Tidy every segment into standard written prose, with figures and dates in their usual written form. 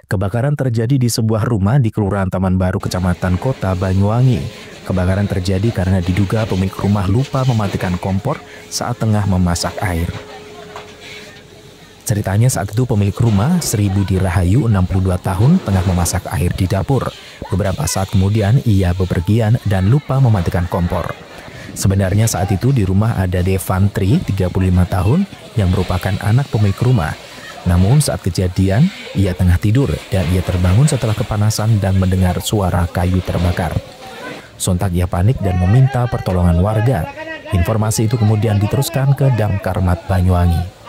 Kebakaran terjadi di sebuah rumah di Kelurahan Taman Baru, Kecamatan Kota Banyuwangi. Kebakaran terjadi karena diduga pemilik rumah lupa mematikan kompor saat tengah memasak air. Ceritanya saat itu pemilik rumah, Sri Budi Rahayu, 62 tahun, tengah memasak air di dapur. Beberapa saat kemudian ia bepergian dan lupa mematikan kompor. Sebenarnya saat itu di rumah ada Devantri, 35 tahun, yang merupakan anak pemilik rumah. Namun saat kejadian, ia tengah tidur dan ia terbangun setelah kepanasan dan mendengar suara kayu terbakar. Sontak ia panik dan meminta pertolongan warga. Informasi itu kemudian diteruskan ke Damkarmat Banyuwangi.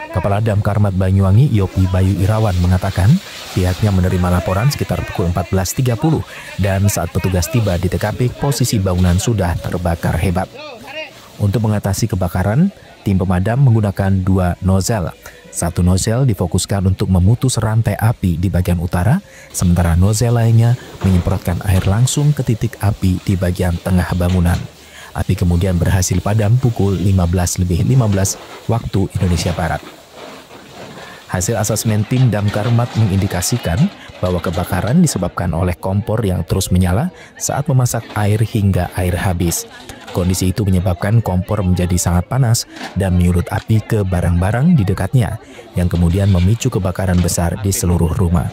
Kepala Damkarmat Banyuwangi, Yopi Bayu Irawan, mengatakan pihaknya menerima laporan sekitar pukul 14.30 dan saat petugas tiba di TKP, posisi bangunan sudah terbakar hebat. Untuk mengatasi kebakaran, tim pemadam menggunakan 2 nozzle. Satu nozzle difokuskan untuk memutus rantai api di bagian utara, sementara nozzle lainnya menyemprotkan air langsung ke titik api di bagian tengah bangunan. Api kemudian berhasil padam pukul 15.15 waktu Indonesia Barat. Hasil asesmen tim Damkarmat mengindikasikan bahwa kebakaran disebabkan oleh kompor yang terus menyala saat memasak air hingga air habis. Kondisi itu menyebabkan kompor menjadi sangat panas dan menyulut api ke barang-barang di dekatnya, yang kemudian memicu kebakaran besar di seluruh rumah.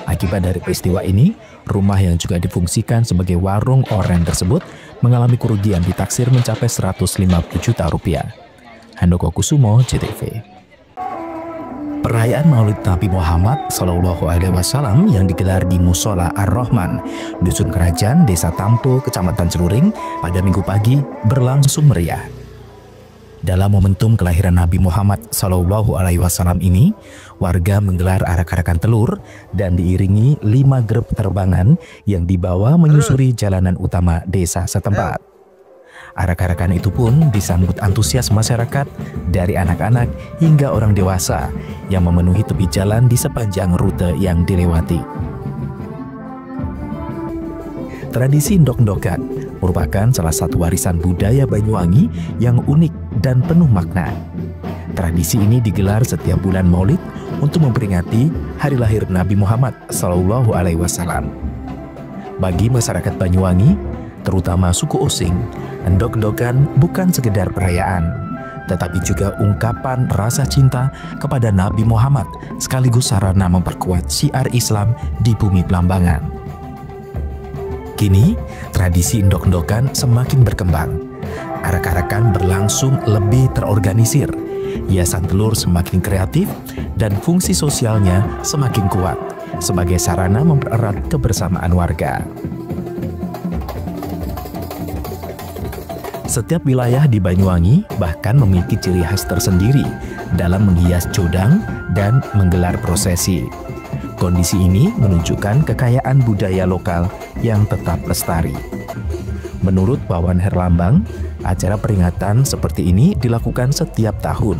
Akibat dari peristiwa ini, rumah yang juga difungsikan sebagai warung oren tersebut mengalami kerugian ditaksir mencapai 150 juta rupiah. Handoko Kusumo, JTV. Perayaan Maulid Nabi Muhammad SAW yang digelar di Musola Ar-Rahman, Dusun Kerajaan, Desa Tampo, Kecamatan Celuring, pada Minggu pagi berlangsung meriah. Dalam momentum kelahiran Nabi Muhammad SAW ini, warga menggelar arak-arakan telur dan diiringi 5 gereb terbangan yang dibawa menyusuri jalanan utama desa setempat. Arak-arakan itu pun disambut antusias masyarakat dari anak-anak hingga orang dewasa yang memenuhi tepi jalan di sepanjang rute yang dilewati. Tradisi ndok-ndokan merupakan salah satu warisan budaya Banyuwangi yang unik dan penuh makna. Tradisi ini digelar setiap bulan Maulid untuk memperingati hari lahir Nabi Muhammad SAW. Bagi masyarakat Banyuwangi, terutama suku Osing, ndok-ndokan bukan sekedar perayaan, tetapi juga ungkapan rasa cinta kepada Nabi Muhammad sekaligus sarana memperkuat syiar Islam di bumi Belambangan. Kini, tradisi ndok-ndokan semakin berkembang. Arak-arakan berlangsung lebih terorganisir, hiasan telur semakin kreatif, dan fungsi sosialnya semakin kuat sebagai sarana mempererat kebersamaan warga. Setiap wilayah di Banyuwangi bahkan memiliki ciri khas tersendiri dalam menghias codang dan menggelar prosesi. Kondisi ini menunjukkan kekayaan budaya lokal yang tetap lestari. Menurut Wawan Herlambang, acara peringatan seperti ini dilakukan setiap tahun.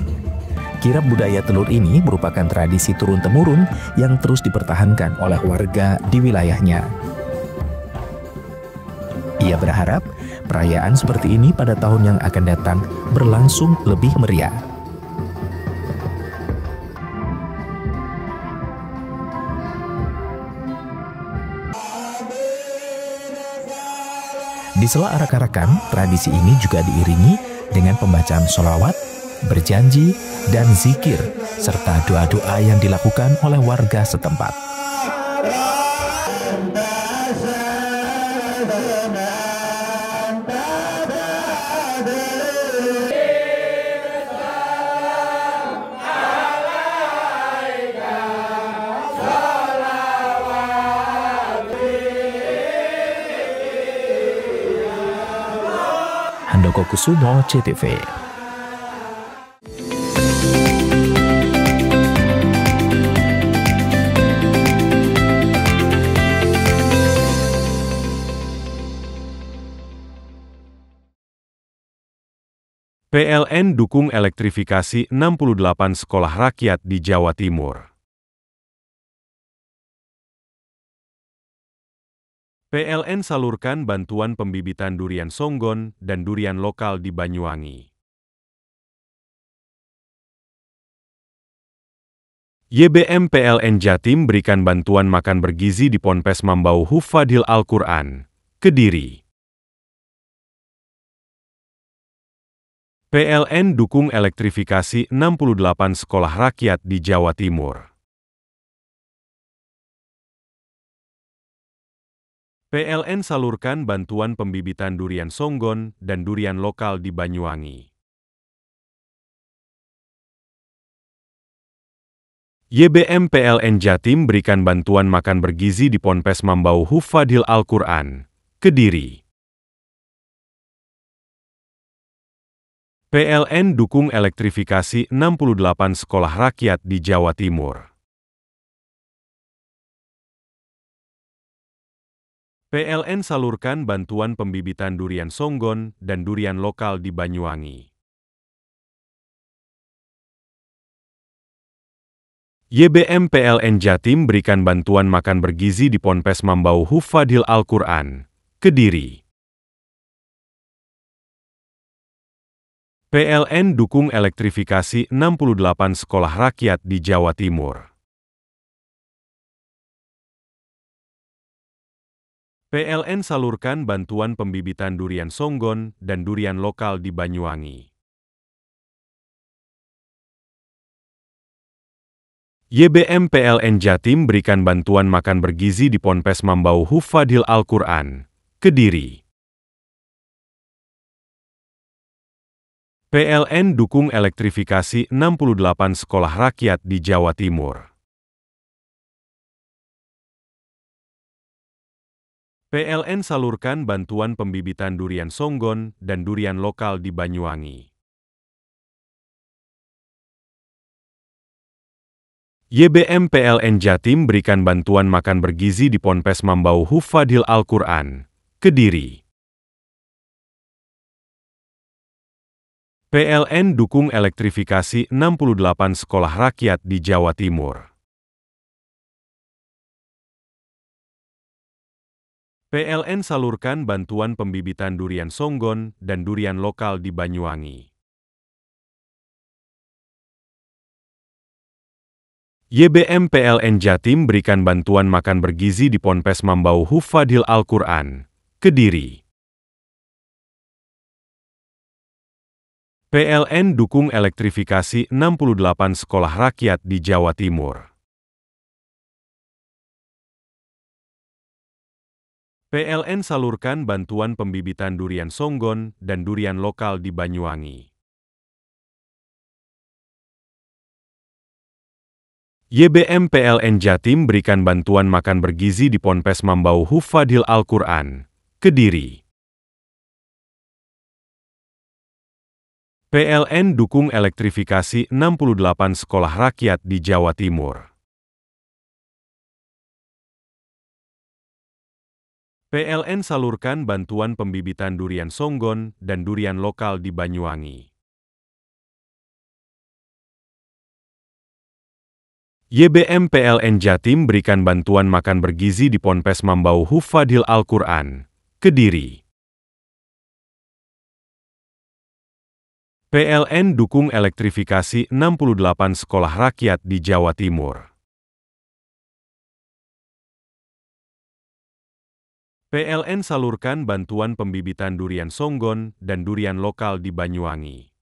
Kirab budaya telur ini merupakan tradisi turun-temurun yang terus dipertahankan oleh warga di wilayahnya. Ia berharap perayaan seperti ini pada tahun yang akan datang berlangsung lebih meriah. Di sela arak-arakan, tradisi ini juga diiringi dengan pembacaan sholawat, berjanji, dan zikir, serta doa-doa yang dilakukan oleh warga setempat. Handoko Kusumo, JTV. PLN dukung elektrifikasi 68 sekolah rakyat di Jawa Timur. PLN salurkan bantuan pembibitan durian songgon dan durian lokal di Banyuwangi. YBM PLN Jatim berikan bantuan makan bergizi di Ponpes Mambau Hufadhil Al-Quran, Kediri. PLN dukung elektrifikasi 68 sekolah rakyat di Jawa Timur. PLN salurkan bantuan pembibitan durian songgon dan durian lokal di Banyuwangi. YBM PLN Jatim berikan bantuan makan bergizi di Ponpes Mambau Hufadhil Al-Quran, Kediri. PLN dukung elektrifikasi 68 sekolah rakyat di Jawa Timur. PLN salurkan bantuan pembibitan durian songgon dan durian lokal di Banyuwangi. YBM PLN Jatim berikan bantuan makan bergizi di Ponpes Mambau Hufadhil Al-Quran, Kediri. PLN dukung elektrifikasi 68 sekolah rakyat di Jawa Timur. PLN salurkan bantuan pembibitan durian songgon dan durian lokal di Banyuwangi. YBM PLN Jatim berikan bantuan makan bergizi di Ponpes Mambau Hufadhil Al-Quran, Kediri. PLN dukung elektrifikasi 68 sekolah rakyat di Jawa Timur. PLN salurkan bantuan pembibitan durian songgon dan durian lokal di Banyuwangi. YBM PLN Jatim berikan bantuan makan bergizi di Ponpes Mambau Hufadhil Al-Quran, Kediri. PLN dukung elektrifikasi 68 sekolah rakyat di Jawa Timur. PLN salurkan bantuan pembibitan durian songgon dan durian lokal di Banyuwangi. YBM PLN Jatim berikan bantuan makan bergizi di Ponpes Mambau Hufadhil Al-Quran, Kediri. PLN dukung elektrifikasi 68 sekolah rakyat di Jawa Timur. PLN salurkan bantuan pembibitan durian songgon dan durian lokal di Banyuwangi. YBM PLN Jatim berikan bantuan makan bergizi di Ponpes Mambau Hufadhil Al-Quran, Kediri. PLN dukung elektrifikasi 68 sekolah rakyat di Jawa Timur. PLN salurkan bantuan pembibitan durian songgon dan durian lokal di Banyuwangi. YBM PLN Jatim berikan bantuan makan bergizi di Ponpes Mambau Hufadhil Al-Quran, Kediri. PLN dukung elektrifikasi 68 sekolah rakyat di Jawa Timur. PLN salurkan bantuan pembibitan durian songgon dan durian lokal di Banyuwangi.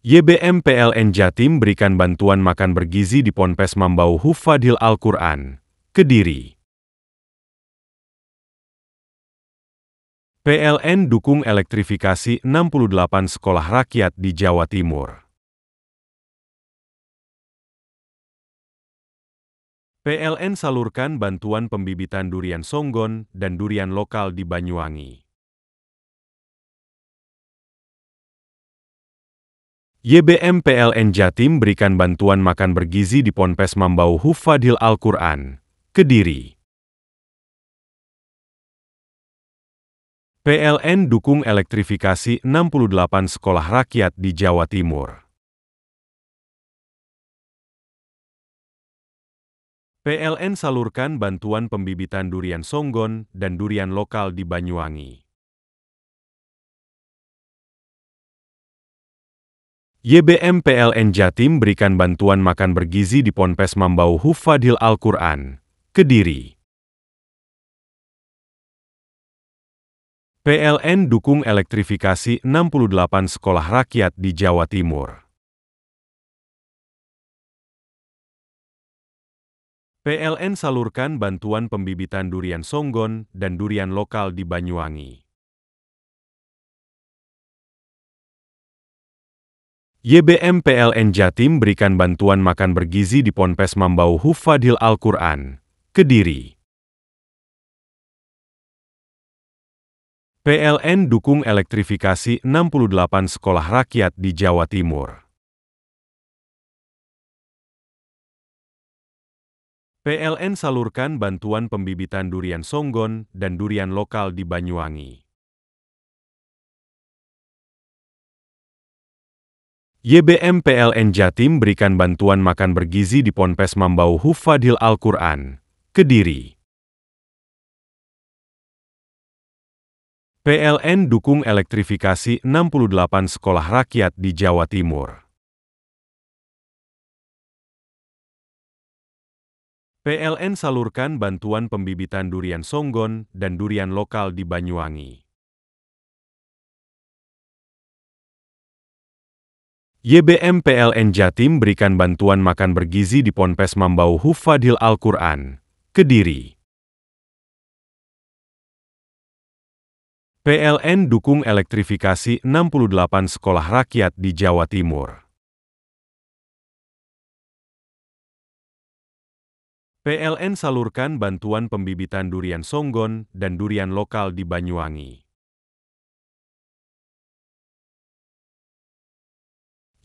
YBM PLN Jatim berikan bantuan makan bergizi di Ponpes Mambau Hufadhil Al-Quran, Kediri. PLN dukung elektrifikasi 68 sekolah rakyat di Jawa Timur. PLN salurkan bantuan pembibitan durian songgon dan durian lokal di Banyuwangi. YBM PLN Jatim berikan bantuan makan bergizi di Ponpes Mambau Hufadhil Al-Quran, Kediri. PLN dukung elektrifikasi 68 sekolah rakyat di Jawa Timur. PLN salurkan bantuan pembibitan durian songgon dan durian lokal di Banyuwangi. YBM PLN Jatim berikan bantuan makan bergizi di Ponpes Mambau Hufadhil Al-Quran, Kediri. PLN dukung elektrifikasi 68 sekolah rakyat di Jawa Timur. PLN salurkan bantuan pembibitan durian songgon dan durian lokal di Banyuwangi. YBM PLN Jatim berikan bantuan makan bergizi di Ponpes Mambau Hufadhil Al-Quran, Kediri. PLN dukung elektrifikasi 68 sekolah rakyat di Jawa Timur. PLN salurkan bantuan pembibitan durian songgon dan durian lokal di Banyuwangi. YBM PLN Jatim berikan bantuan makan bergizi di Ponpes Mambau Hufadhil Al-Quran, Kediri. PLN dukung elektrifikasi 68 sekolah rakyat di Jawa Timur. PLN salurkan bantuan pembibitan durian songgon dan durian lokal di Banyuwangi. YBM PLN Jatim berikan bantuan makan bergizi di Ponpes Mambau Hufadhil Al-Quran, Kediri. PLN dukung elektrifikasi 68 sekolah rakyat di Jawa Timur. PLN salurkan bantuan pembibitan durian songgon dan durian lokal di Banyuwangi.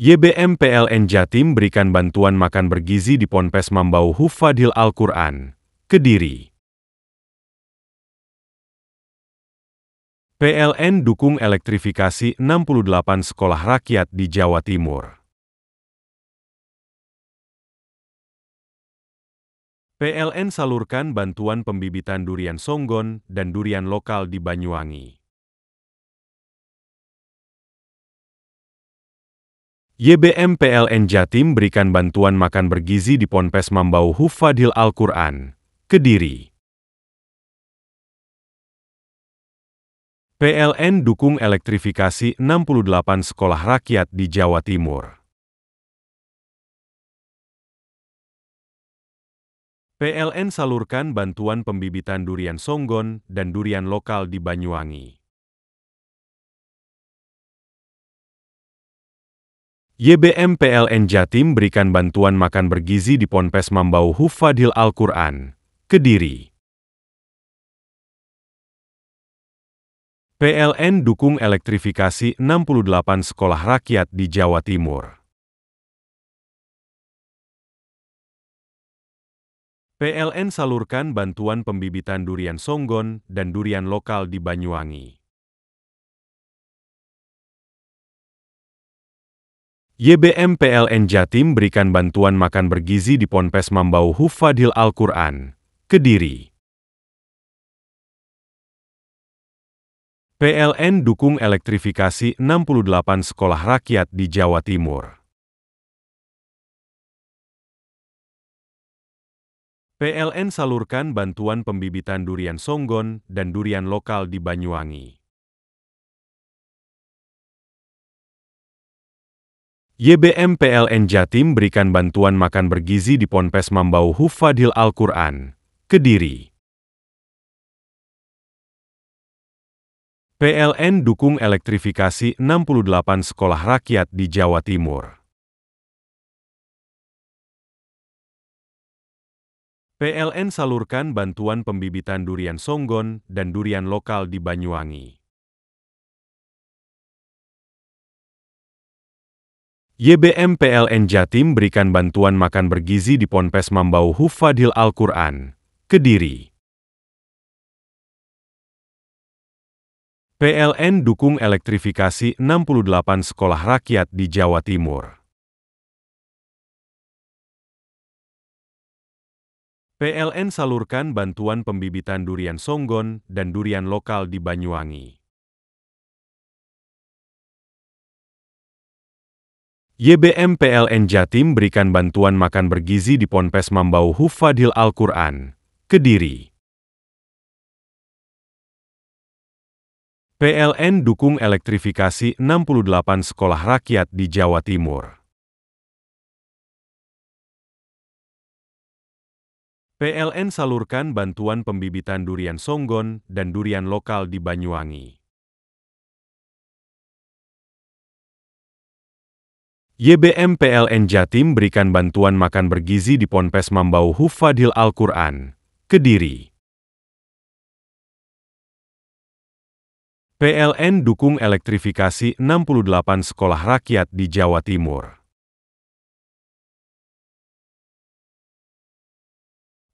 YBM PLN Jatim berikan bantuan makan bergizi di Ponpes Mambau Hufadhil Al-Quran, Kediri. PLN dukung elektrifikasi 68 sekolah rakyat di Jawa Timur. PLN salurkan bantuan pembibitan durian songgon dan durian lokal di Banyuwangi. YBM PLN Jatim berikan bantuan makan bergizi di Ponpes Mambau Hufadhil Al-Quran, Kediri. PLN dukung elektrifikasi 68 sekolah rakyat di Jawa Timur. PLN salurkan bantuan pembibitan durian songgon dan durian lokal di Banyuwangi. YBM PLN Jatim berikan bantuan makan bergizi di Ponpes Mambau Hufadhil Al-Quran, Kediri. PLN dukung elektrifikasi 68 sekolah rakyat di Jawa Timur. PLN salurkan bantuan pembibitan durian songgon dan durian lokal di Banyuwangi. YBM PLN Jatim berikan bantuan makan bergizi di Ponpes Mambau Hufadhil Al-Quran, Kediri. PLN dukung elektrifikasi 68 sekolah rakyat di Jawa Timur. PLN salurkan bantuan pembibitan durian songgon dan durian lokal di Banyuwangi. YBM PLN Jatim berikan bantuan makan bergizi di Ponpes Mambau Hufadhil Al-Quran, Kediri. PLN dukung elektrifikasi 68 sekolah rakyat di Jawa Timur. PLN salurkan bantuan pembibitan durian songgon dan durian lokal di Banyuwangi. YBM PLN Jatim berikan bantuan makan bergizi di Ponpes Mambau Hufadhil Al-Quran, Kediri. PLN dukung elektrifikasi 68 sekolah rakyat di Jawa Timur. PLN salurkan bantuan pembibitan durian songgon dan durian lokal di Banyuwangi. YBM PLN Jatim berikan bantuan makan bergizi di Ponpes Mambau Hufadhil Al-Quran, Kediri. PLN dukung elektrifikasi 68 sekolah rakyat di Jawa Timur. PLN salurkan bantuan pembibitan durian songgon dan durian lokal di Banyuwangi. YBM PLN Jatim berikan bantuan makan bergizi di Ponpes Mambau Hufadhil Al-Quran, Kediri. PLN dukung elektrifikasi 68 sekolah rakyat di Jawa Timur.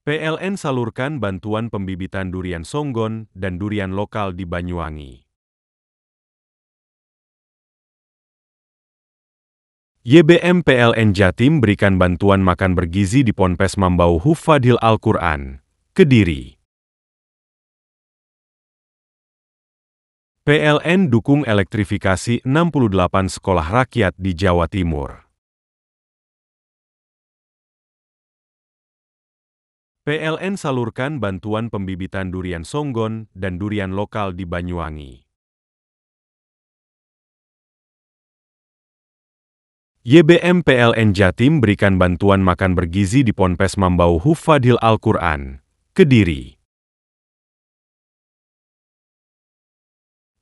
PLN salurkan bantuan pembibitan durian songgon dan durian lokal di Banyuwangi. YBM PLN Jatim berikan bantuan makan bergizi di Ponpes Mambau Hufadhil Al-Quran, Kediri. PLN dukung elektrifikasi 68 sekolah rakyat di Jawa Timur. PLN salurkan bantuan pembibitan durian songgon dan durian lokal di Banyuwangi. YBM PLN Jatim berikan bantuan makan bergizi di Ponpes Mambau Hufadhil Al-Quran, Kediri.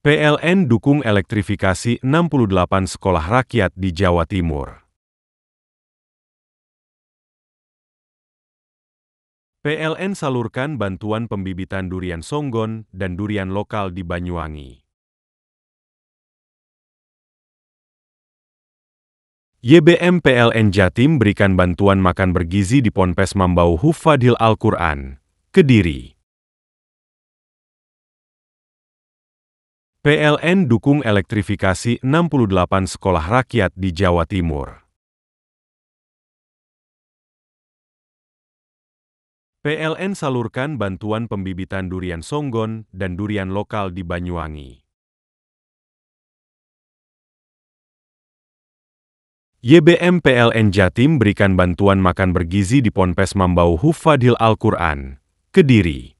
PLN dukung elektrifikasi 68 sekolah rakyat di Jawa Timur. PLN salurkan bantuan pembibitan durian songgon dan durian lokal di Banyuwangi. YBM PLN Jatim berikan bantuan makan bergizi di Ponpes Mambau Hufadhil Al-Quran, Kediri. PLN dukung elektrifikasi 68 sekolah rakyat di Jawa Timur. PLN salurkan bantuan pembibitan durian songgon dan durian lokal di Banyuwangi. YBM PLN Jatim berikan bantuan makan bergizi di Ponpes Mambau Hufadhil Al-Quran, Kediri.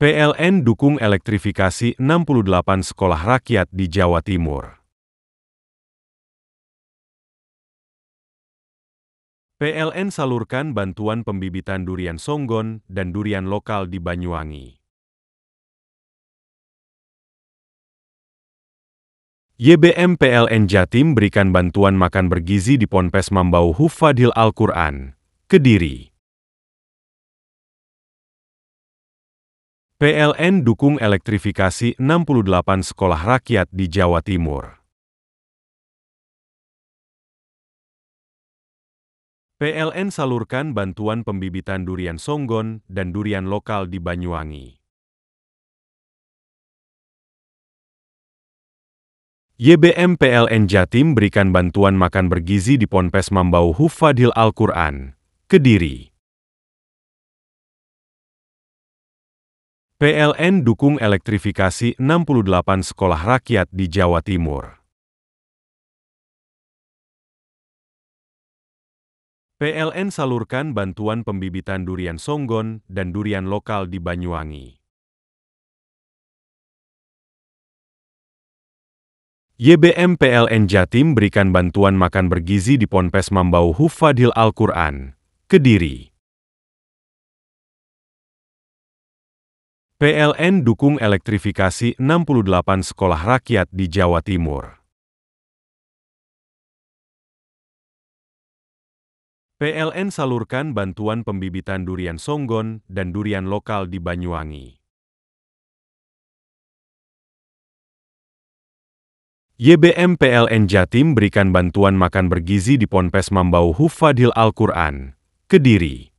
PLN dukung elektrifikasi 68 sekolah rakyat di Jawa Timur. PLN salurkan bantuan pembibitan durian songgon dan durian lokal di Banyuwangi. YBM PLN Jatim berikan bantuan makan bergizi di Ponpes Mambau Hufadhil Al-Quran, Kediri. PLN dukung elektrifikasi 68 sekolah rakyat di Jawa Timur. PLN salurkan bantuan pembibitan durian songgon dan durian lokal di Banyuwangi. YBM PLN Jatim berikan bantuan makan bergizi di Ponpes Mambau Hufadhil Al-Quran, Kediri. PLN dukung elektrifikasi 68 sekolah rakyat di Jawa Timur. PLN salurkan bantuan pembibitan durian songgon dan durian lokal di Banyuwangi. YBM PLN Jatim berikan bantuan makan bergizi di Ponpes Mambau Hufadhil Al-Quran, Kediri. PLN dukung elektrifikasi 68 sekolah rakyat di Jawa Timur. PLN salurkan bantuan pembibitan durian songgon dan durian lokal di Banyuwangi. YBM PLN Jatim berikan bantuan makan bergizi di Ponpes Mambau Hufadhil Al-Quran, Kediri.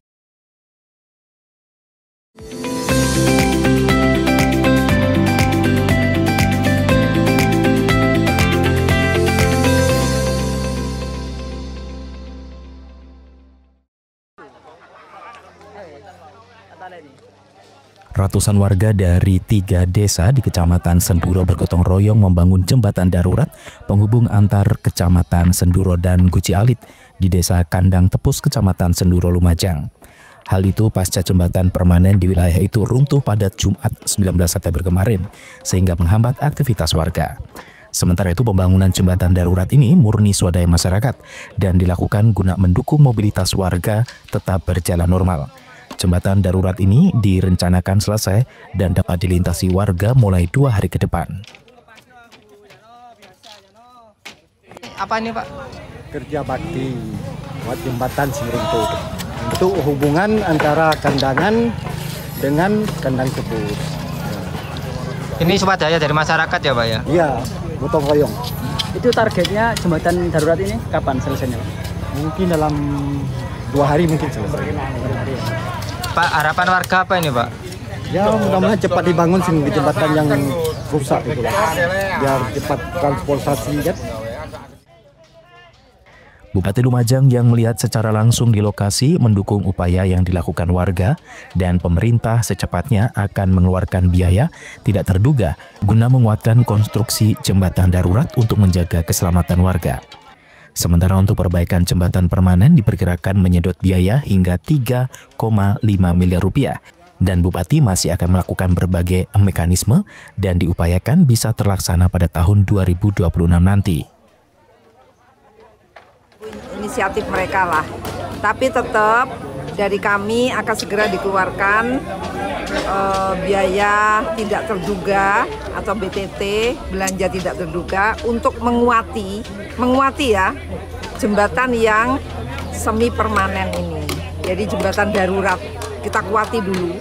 Ratusan warga dari 3 desa di Kecamatan Senduro bergotong royong membangun jembatan darurat penghubung antar Kecamatan Senduro dan Guci Alit di Desa Kandang Tepus, Kecamatan Senduro, Lumajang. Hal itu pasca jembatan permanen di wilayah itu runtuh pada Jumat 19 September kemarin, sehingga menghambat aktivitas warga. Sementara itu pembangunan jembatan darurat ini murni swadaya masyarakat dan dilakukan guna mendukung mobilitas warga tetap berjalan normal. Jembatan darurat ini direncanakan selesai dan dapat dilintasi warga mulai 2 hari ke depan. Apa ini, Pak? Kerja bakti buat jembatan Semeruntuh untuk hubungan antara Kandangan dengan Kandang Tepus. Ini swadaya dari masyarakat ya, Pak ya? Iya, gotong royong. Itu targetnya jembatan darurat ini kapan selesainya? Mungkin dalam 2 hari mungkin selesai. Pak, harapan warga apa ini, Pak? Ya mudah-mudahan cepat dibangun sehingga jembatan yang rusak itu lah. Biar cepat transportasi kan. Bupati Lumajang yang melihat secara langsung di lokasi mendukung upaya yang dilakukan warga dan pemerintah secepatnya akan mengeluarkan biaya tidak terduga guna menguatkan konstruksi jembatan darurat untuk menjaga keselamatan warga. Sementara untuk perbaikan jembatan permanen diperkirakan menyedot biaya hingga 3,5 miliar rupiah dan Bupati masih akan melakukan berbagai mekanisme dan diupayakan bisa terlaksana pada tahun 2026 nanti. Inisiatif mereka lah, tapi tetap dari kami akan segera dikeluarkan biaya tidak terduga atau BTT, belanja tidak terduga untuk menguati ya jembatan yang semi permanen ini. Jadi jembatan darurat kita kuati dulu,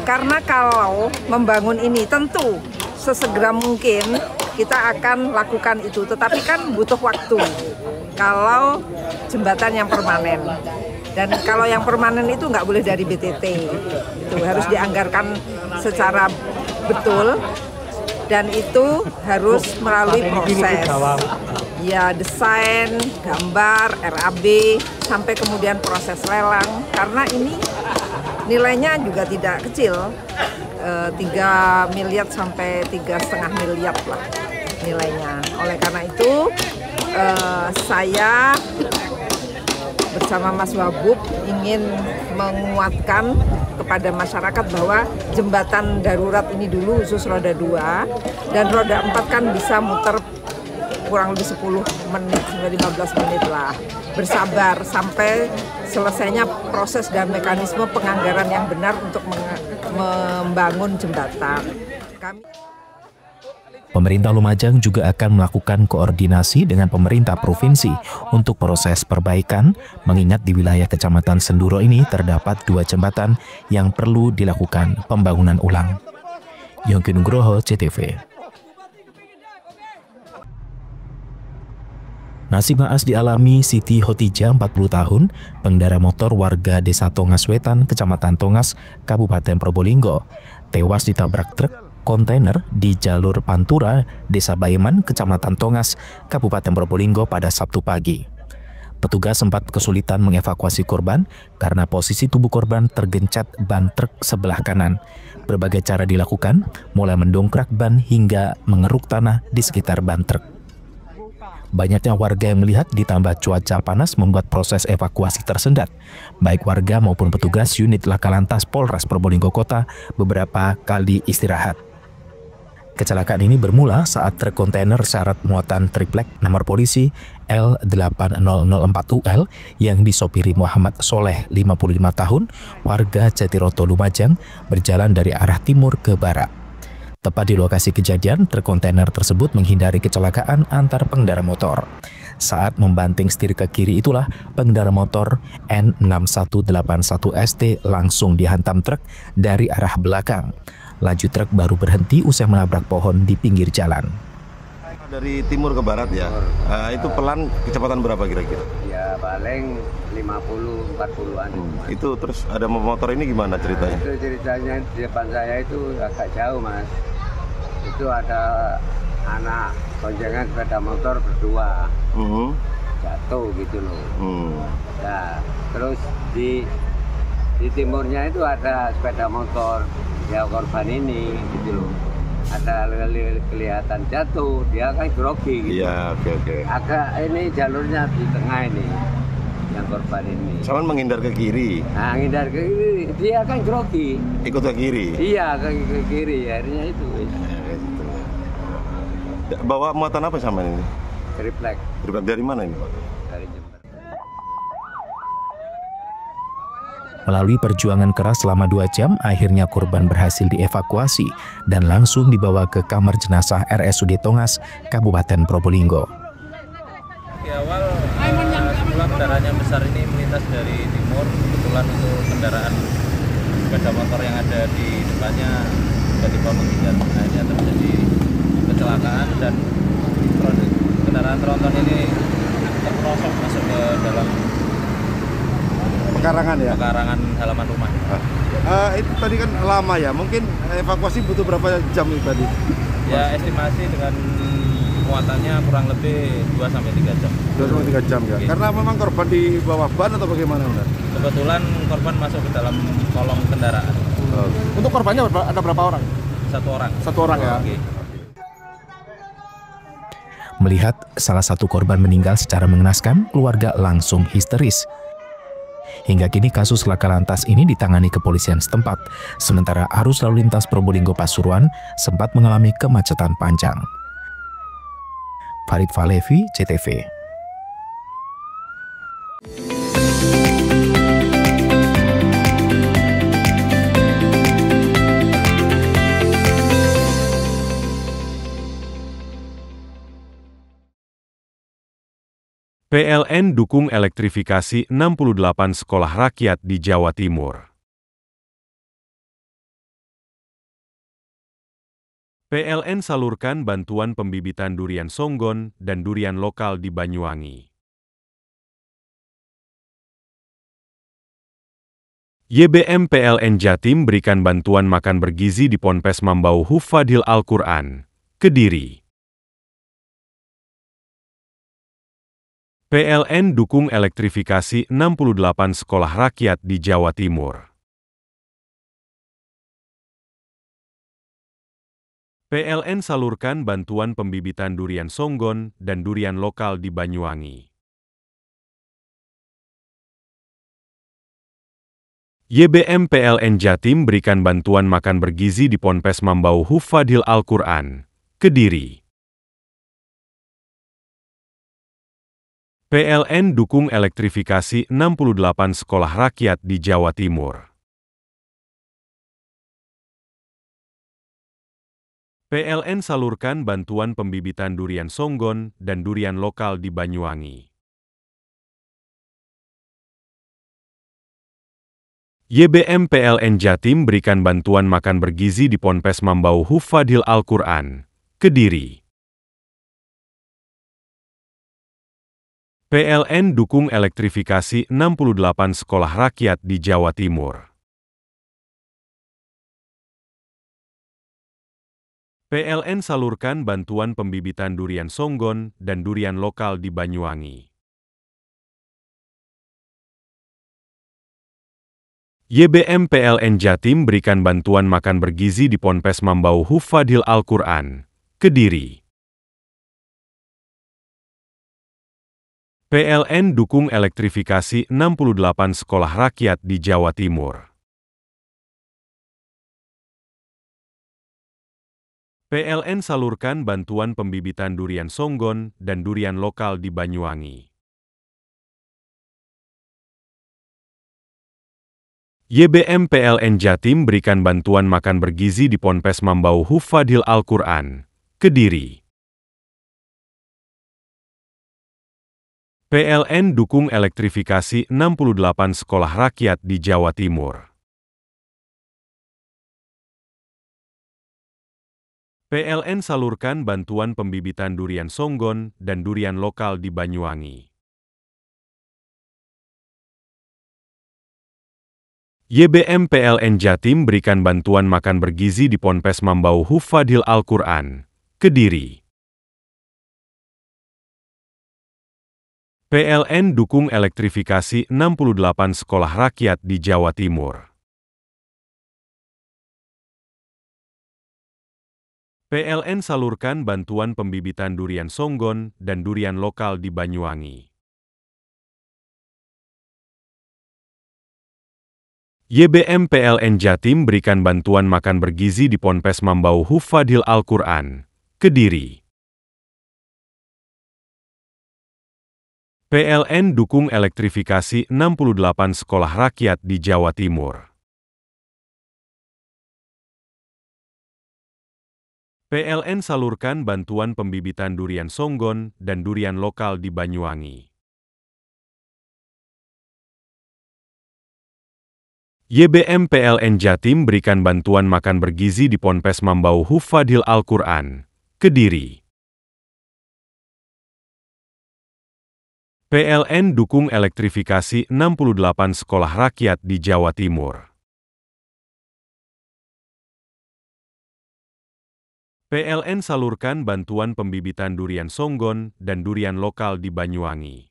karena kalau membangun ini tentu sesegera mungkin kita akan lakukan itu, tetapi kan butuh waktu kalau jembatan yang permanen. Dan kalau yang permanen itu nggak boleh dari BTT, itu harus dianggarkan secara betul dan itu harus melalui proses, ya desain, gambar, RAB, sampai kemudian proses lelang. Karena ini nilainya juga tidak kecil, 3 miliar sampai 3,5 miliar lah nilainya. Oleh karena itu saya bersama Mas Wabub ingin menguatkan kepada masyarakat bahwa jembatan darurat ini dulu khusus roda 2 dan roda 4 kan bisa muter kurang lebih 10 menit sampai 15 menit lah. Bersabar sampai selesainya proses dan mekanisme penganggaran yang benar untuk membangun jembatan. Pemerintah Lumajang juga akan melakukan koordinasi dengan pemerintah provinsi untuk proses perbaikan, mengingat di wilayah Kecamatan Senduro ini terdapat 2 jembatan yang perlu dilakukan pembangunan ulang. Yongki Nugroho, CTV. Nasib naas dialami Siti Hotija, 40 tahun, pengendara motor warga Desa Tongas Wetan, Kecamatan Tongas, Kabupaten Probolinggo, tewas ditabrak truk kontainer di jalur Pantura, Desa Bayeman, Kecamatan Tongas, Kabupaten Probolinggo pada Sabtu pagi. Petugas sempat kesulitan mengevakuasi korban karena posisi tubuh korban tergencet ban truk sebelah kanan. Berbagai cara dilakukan, mulai mendongkrak ban hingga mengeruk tanah di sekitar ban truk. Banyaknya warga yang melihat ditambah cuaca panas membuat proses evakuasi tersendat. Baik warga maupun petugas unit Laka Lantas Polres Probolinggo Kota beberapa kali istirahat. Kecelakaan ini bermula saat truk kontainer syarat muatan triplek nomor polisi L8004UL yang disopiri Muhammad Soleh, 55 tahun, warga Jatiroto, Lumajang, berjalan dari arah timur ke barat. Tepat di lokasi kejadian, truk kontainer tersebut menghindari kecelakaan antar pengendara motor. Saat membanting setir ke kiri itulah pengendara motor N6181ST langsung dihantam truk dari arah belakang. Laju truk baru berhenti usai menabrak pohon di pinggir jalan. Dari timur ke barat ya, itu pelan kecepatan berapa kira-kira? Ya paling 50-40an. Itu terus ada motor ini gimana ceritanya? Itu ceritanya di depan saya itu agak jauh mas. Itu ada anak boncengan sepeda motor berdua, jatuh gitu loh. Nah terus di timurnya itu ada sepeda motor ya korban ini gitu loh. Ada kelihatan jatuh, dia kan grogi gitu. Iya, oke. Agak ini jalurnya di tengah ini, yang korban ini. Cuman menghindar ke kiri. Nah, ngindar ke kiri, dia kan grogi. Ikut ke kiri. Iya, ke kiri, akhirnya itu. Bawa muatan apa sama ini? Triplek Dari mana ini, Pak? dari Jember. Melalui perjuangan keras selama 2 jam, akhirnya korban berhasil dievakuasi dan langsung dibawa ke kamar jenazah RSUD Tongas, Kabupaten Probolinggo. Di awal, semula kendaraan yang besar ini melintas dari timur. Kebetulan untuk kendaraan sepeda motor yang ada di depannya tiba-tiba menghindar. Akhirnya terjadi kecelakaan dan kendaraan tronton ini terperosok masuk ke dalam Pekarangan ya? pekarangan halaman rumah. Itu tadi kan lama ya, mungkin evakuasi butuh berapa jam itu tadi? Ya, estimasi dengan muatannya kurang lebih 2-3 jam. 2-3 jam ya? Oke. Karena memang korban di bawah ban atau bagaimana? Benar? Kebetulan korban masuk ke dalam kolong kendaraan. Untuk korbannya ada berapa orang? 1 orang. 1 orang ya? Oke. Melihat salah satu korban meninggal secara mengenaskan, keluarga langsung histeris. Hingga kini kasus laka lantas ini ditangani kepolisian setempat, sementara arus lalu lintas Probolinggo Pasuruan sempat mengalami kemacetan panjang. Farid Falevi, CTV. PLN dukung elektrifikasi 68 sekolah rakyat di Jawa Timur. PLN salurkan bantuan pembibitan durian songgon dan durian lokal di Banyuwangi. YBM PLN Jatim berikan bantuan makan bergizi di Ponpes Mambau Hufadil Al-Quran, Kediri. PLN dukung elektrifikasi 68 sekolah rakyat di Jawa Timur. PLN salurkan bantuan pembibitan durian songgon dan durian lokal di Banyuwangi. YBM PLN Jatim berikan bantuan makan bergizi di Ponpes Mambau Hufadil Al-Quran, Kediri. PLN dukung elektrifikasi 68 sekolah rakyat di Jawa Timur. PLN salurkan bantuan pembibitan durian songgon dan durian lokal di Banyuwangi. YBM PLN Jatim berikan bantuan makan bergizi di Ponpes Mambau Hufadil Al-Quran, Kediri. PLN dukung elektrifikasi 68 sekolah rakyat di Jawa Timur. PLN salurkan bantuan pembibitan durian songgon dan durian lokal di Banyuwangi. YBM PLN Jatim berikan bantuan makan bergizi di Ponpes Mambau Hufadil Al-Quran, Kediri. PLN dukung elektrifikasi 68 sekolah rakyat di Jawa Timur. PLN salurkan bantuan pembibitan durian songgon dan durian lokal di Banyuwangi. YBM PLN Jatim berikan bantuan makan bergizi di Ponpes Mambau Hufadil Al-Quran, Kediri. PLN dukung elektrifikasi 68 sekolah rakyat di Jawa Timur. PLN salurkan bantuan pembibitan durian songgon dan durian lokal di Banyuwangi. YBM PLN Jatim berikan bantuan makan bergizi di Ponpes Mambau Hufadil Al-Quran, Kediri. PLN dukung elektrifikasi 68 sekolah rakyat di Jawa Timur. PLN salurkan bantuan pembibitan durian Songgon dan durian lokal di Banyuwangi. YBM PLN Jatim berikan bantuan makan bergizi di Ponpes Mambau Hufadhil Al-Quran, Kediri. PLN dukung elektrifikasi 68 sekolah rakyat di Jawa Timur. PLN salurkan bantuan pembibitan durian Songgon dan durian lokal di Banyuwangi. YBM PLN Jatim berikan bantuan makan bergizi di Ponpes Mambau Hufadhil Al-Quran, Kediri. PLN dukung elektrifikasi 68 sekolah rakyat di Jawa Timur. PLN salurkan bantuan pembibitan durian Songgon dan durian lokal di Banyuwangi.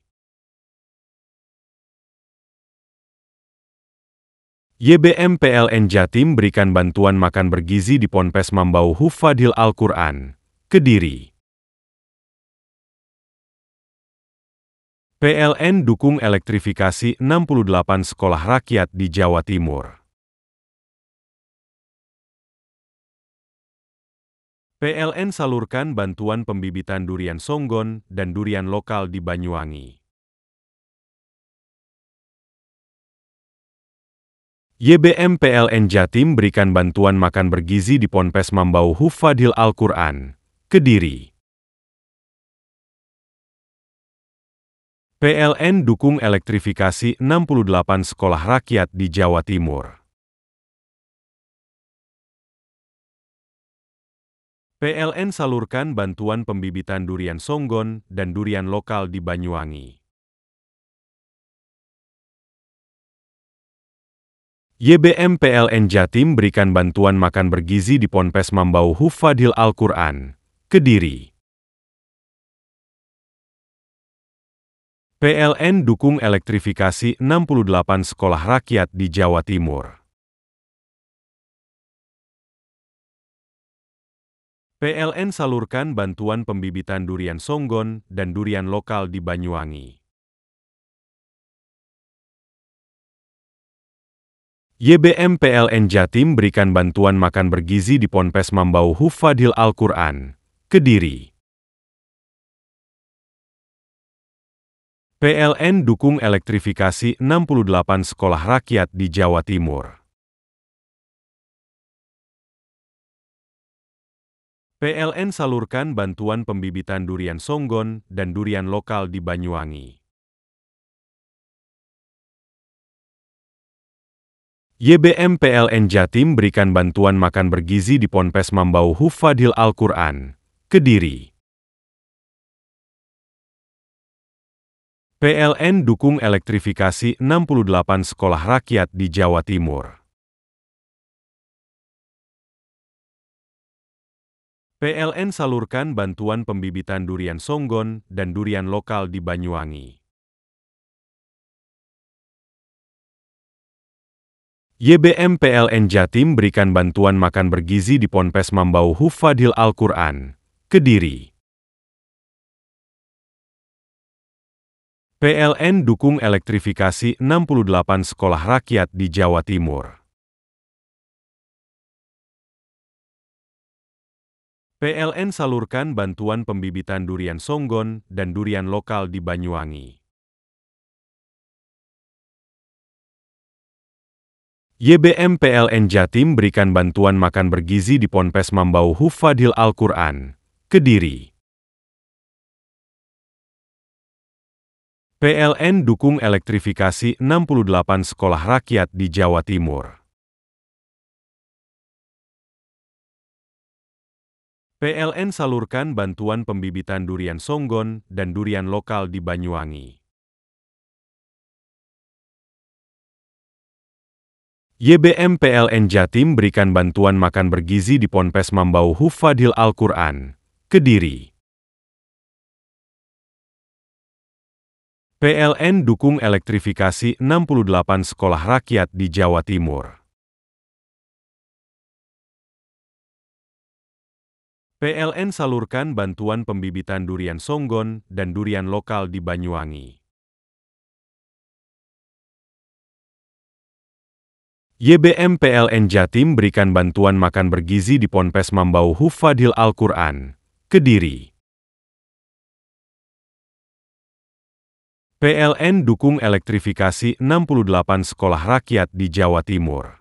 YBM PLN Jatim berikan bantuan makan bergizi di Ponpes Mambau Hufadhil Al-Quran, Kediri. PLN dukung elektrifikasi 68 sekolah rakyat di Jawa Timur. PLN salurkan bantuan pembibitan durian Songgon dan durian lokal di Banyuwangi. YBM PLN Jatim berikan bantuan makan bergizi di Ponpes Mambau Hufadhil Al-Quran, Kediri. PLN dukung elektrifikasi 68 sekolah rakyat di Jawa Timur. PLN salurkan bantuan pembibitan durian Songgon dan durian lokal di Banyuwangi. YBM PLN Jatim berikan bantuan makan bergizi di Ponpes Mambau Hufadhil Al-Quran, Kediri. PLN dukung elektrifikasi 68 sekolah rakyat di Jawa Timur. PLN salurkan bantuan pembibitan durian Songgon dan durian lokal di Banyuwangi. YBM PLN Jatim berikan bantuan makan bergizi di Ponpes Mambau Hufadhil Al-Quran, Kediri. PLN dukung elektrifikasi 68 sekolah rakyat di Jawa Timur. PLN salurkan bantuan pembibitan durian Songgon dan durian lokal di Banyuwangi. YBM PLN Jatim berikan bantuan makan bergizi di Ponpes Mambau Hufadhil Al-Quran, Kediri. PLN dukung elektrifikasi 68 sekolah rakyat di Jawa Timur. PLN salurkan bantuan pembibitan durian Songgon dan durian lokal di Banyuwangi. YBM PLN Jatim berikan bantuan makan bergizi di Ponpes Mambau Hufadhil Al-Quran, Kediri. PLN dukung elektrifikasi 68 sekolah rakyat di Jawa Timur. PLN salurkan bantuan pembibitan durian Songgon dan durian lokal di Banyuwangi. YBM PLN Jatim berikan bantuan makan bergizi di Ponpes Mambau Hufadhil Al-Quran, Kediri. PLN dukung elektrifikasi 68 sekolah rakyat di Jawa Timur. PLN salurkan bantuan pembibitan durian Songgon dan durian lokal di Banyuwangi. YBM PLN Jatim berikan bantuan makan bergizi di Ponpes Mambau Hufadhil Al-Quran, Kediri. PLN dukung elektrifikasi 68 sekolah rakyat di Jawa Timur. PLN salurkan bantuan pembibitan durian Songgon dan durian lokal di Banyuwangi. YBM PLN Jatim berikan bantuan makan bergizi di Ponpes Mambau Hufadhil Al-Quran, Kediri. PLN dukung elektrifikasi 68 sekolah rakyat di Jawa Timur.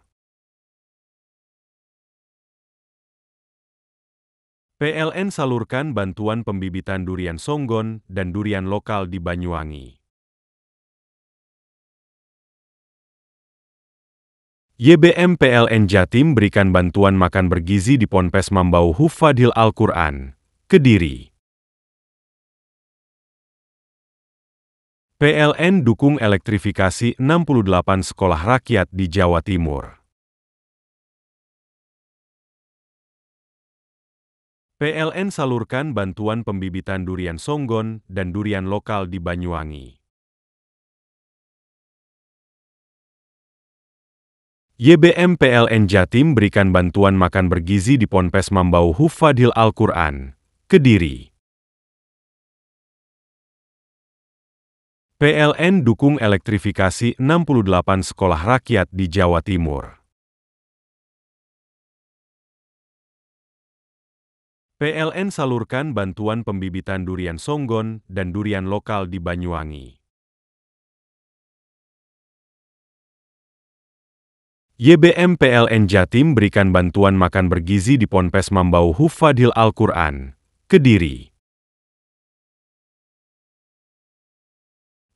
PLN salurkan bantuan pembibitan durian Songgon dan durian lokal di Banyuwangi. YBM PLN Jatim berikan bantuan makan bergizi di Ponpes Mambau Hufadhil Al-Quran, Kediri. PLN dukung elektrifikasi 68 sekolah rakyat di Jawa Timur. PLN salurkan bantuan pembibitan durian Songgon dan durian lokal di Banyuwangi. YBM PLN Jatim berikan bantuan makan bergizi di Ponpes Mambau Hufadhil Al-Quran, Kediri. PLN dukung elektrifikasi 68 sekolah rakyat di Jawa Timur. PLN salurkan bantuan pembibitan durian Songgon dan durian lokal di Banyuwangi. YBM PLN Jatim berikan bantuan makan bergizi di Ponpes Mambau Hufadhil Al-Quran, Kediri.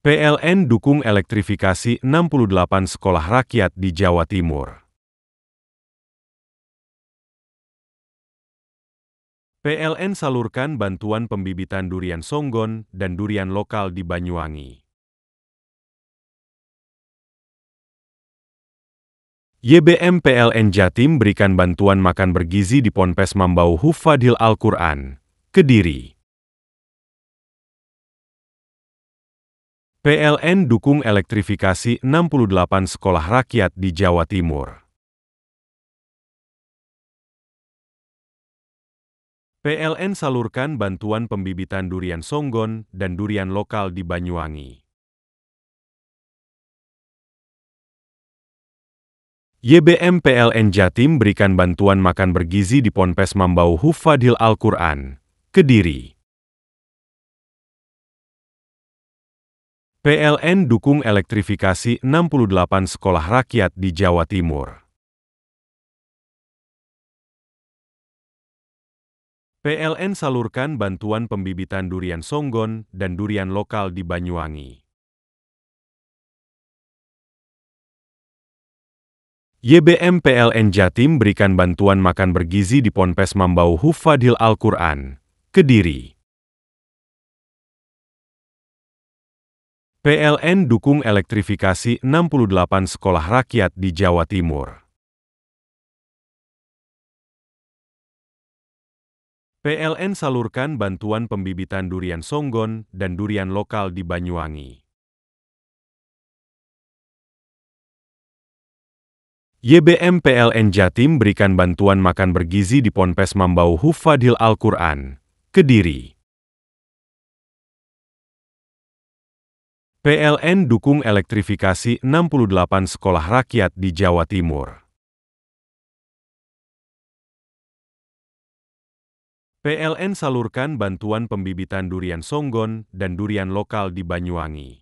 PLN dukung elektrifikasi 68 sekolah rakyat di Jawa Timur. PLN salurkan bantuan pembibitan durian Songgon dan durian lokal di Banyuwangi. YBM PLN Jatim berikan bantuan makan bergizi di Ponpes Mambau Hufadhil Al-Quran, Kediri. PLN dukung elektrifikasi 68 sekolah rakyat di Jawa Timur. PLN salurkan bantuan pembibitan durian Songgon dan durian lokal di Banyuwangi. YBM PLN Jatim berikan bantuan makan bergizi di Ponpes Mambau Hufadhil Al-Quran, Kediri. PLN dukung elektrifikasi 68 sekolah rakyat di Jawa Timur. PLN salurkan bantuan pembibitan durian Songgon dan durian lokal di Banyuwangi. YBM PLN Jatim berikan bantuan makan bergizi di Ponpes Mambau Hufadhil Al-Quran, Kediri. PLN dukung elektrifikasi 68 sekolah rakyat di Jawa Timur. PLN salurkan bantuan pembibitan durian Songgon dan durian lokal di Banyuwangi. YBM PLN Jatim berikan bantuan makan bergizi di Ponpes Mambau Hufadhil Al-Quran, Kediri. PLN dukung elektrifikasi 68 sekolah rakyat di Jawa Timur. PLN salurkan bantuan pembibitan durian Songgon dan durian lokal di Banyuwangi.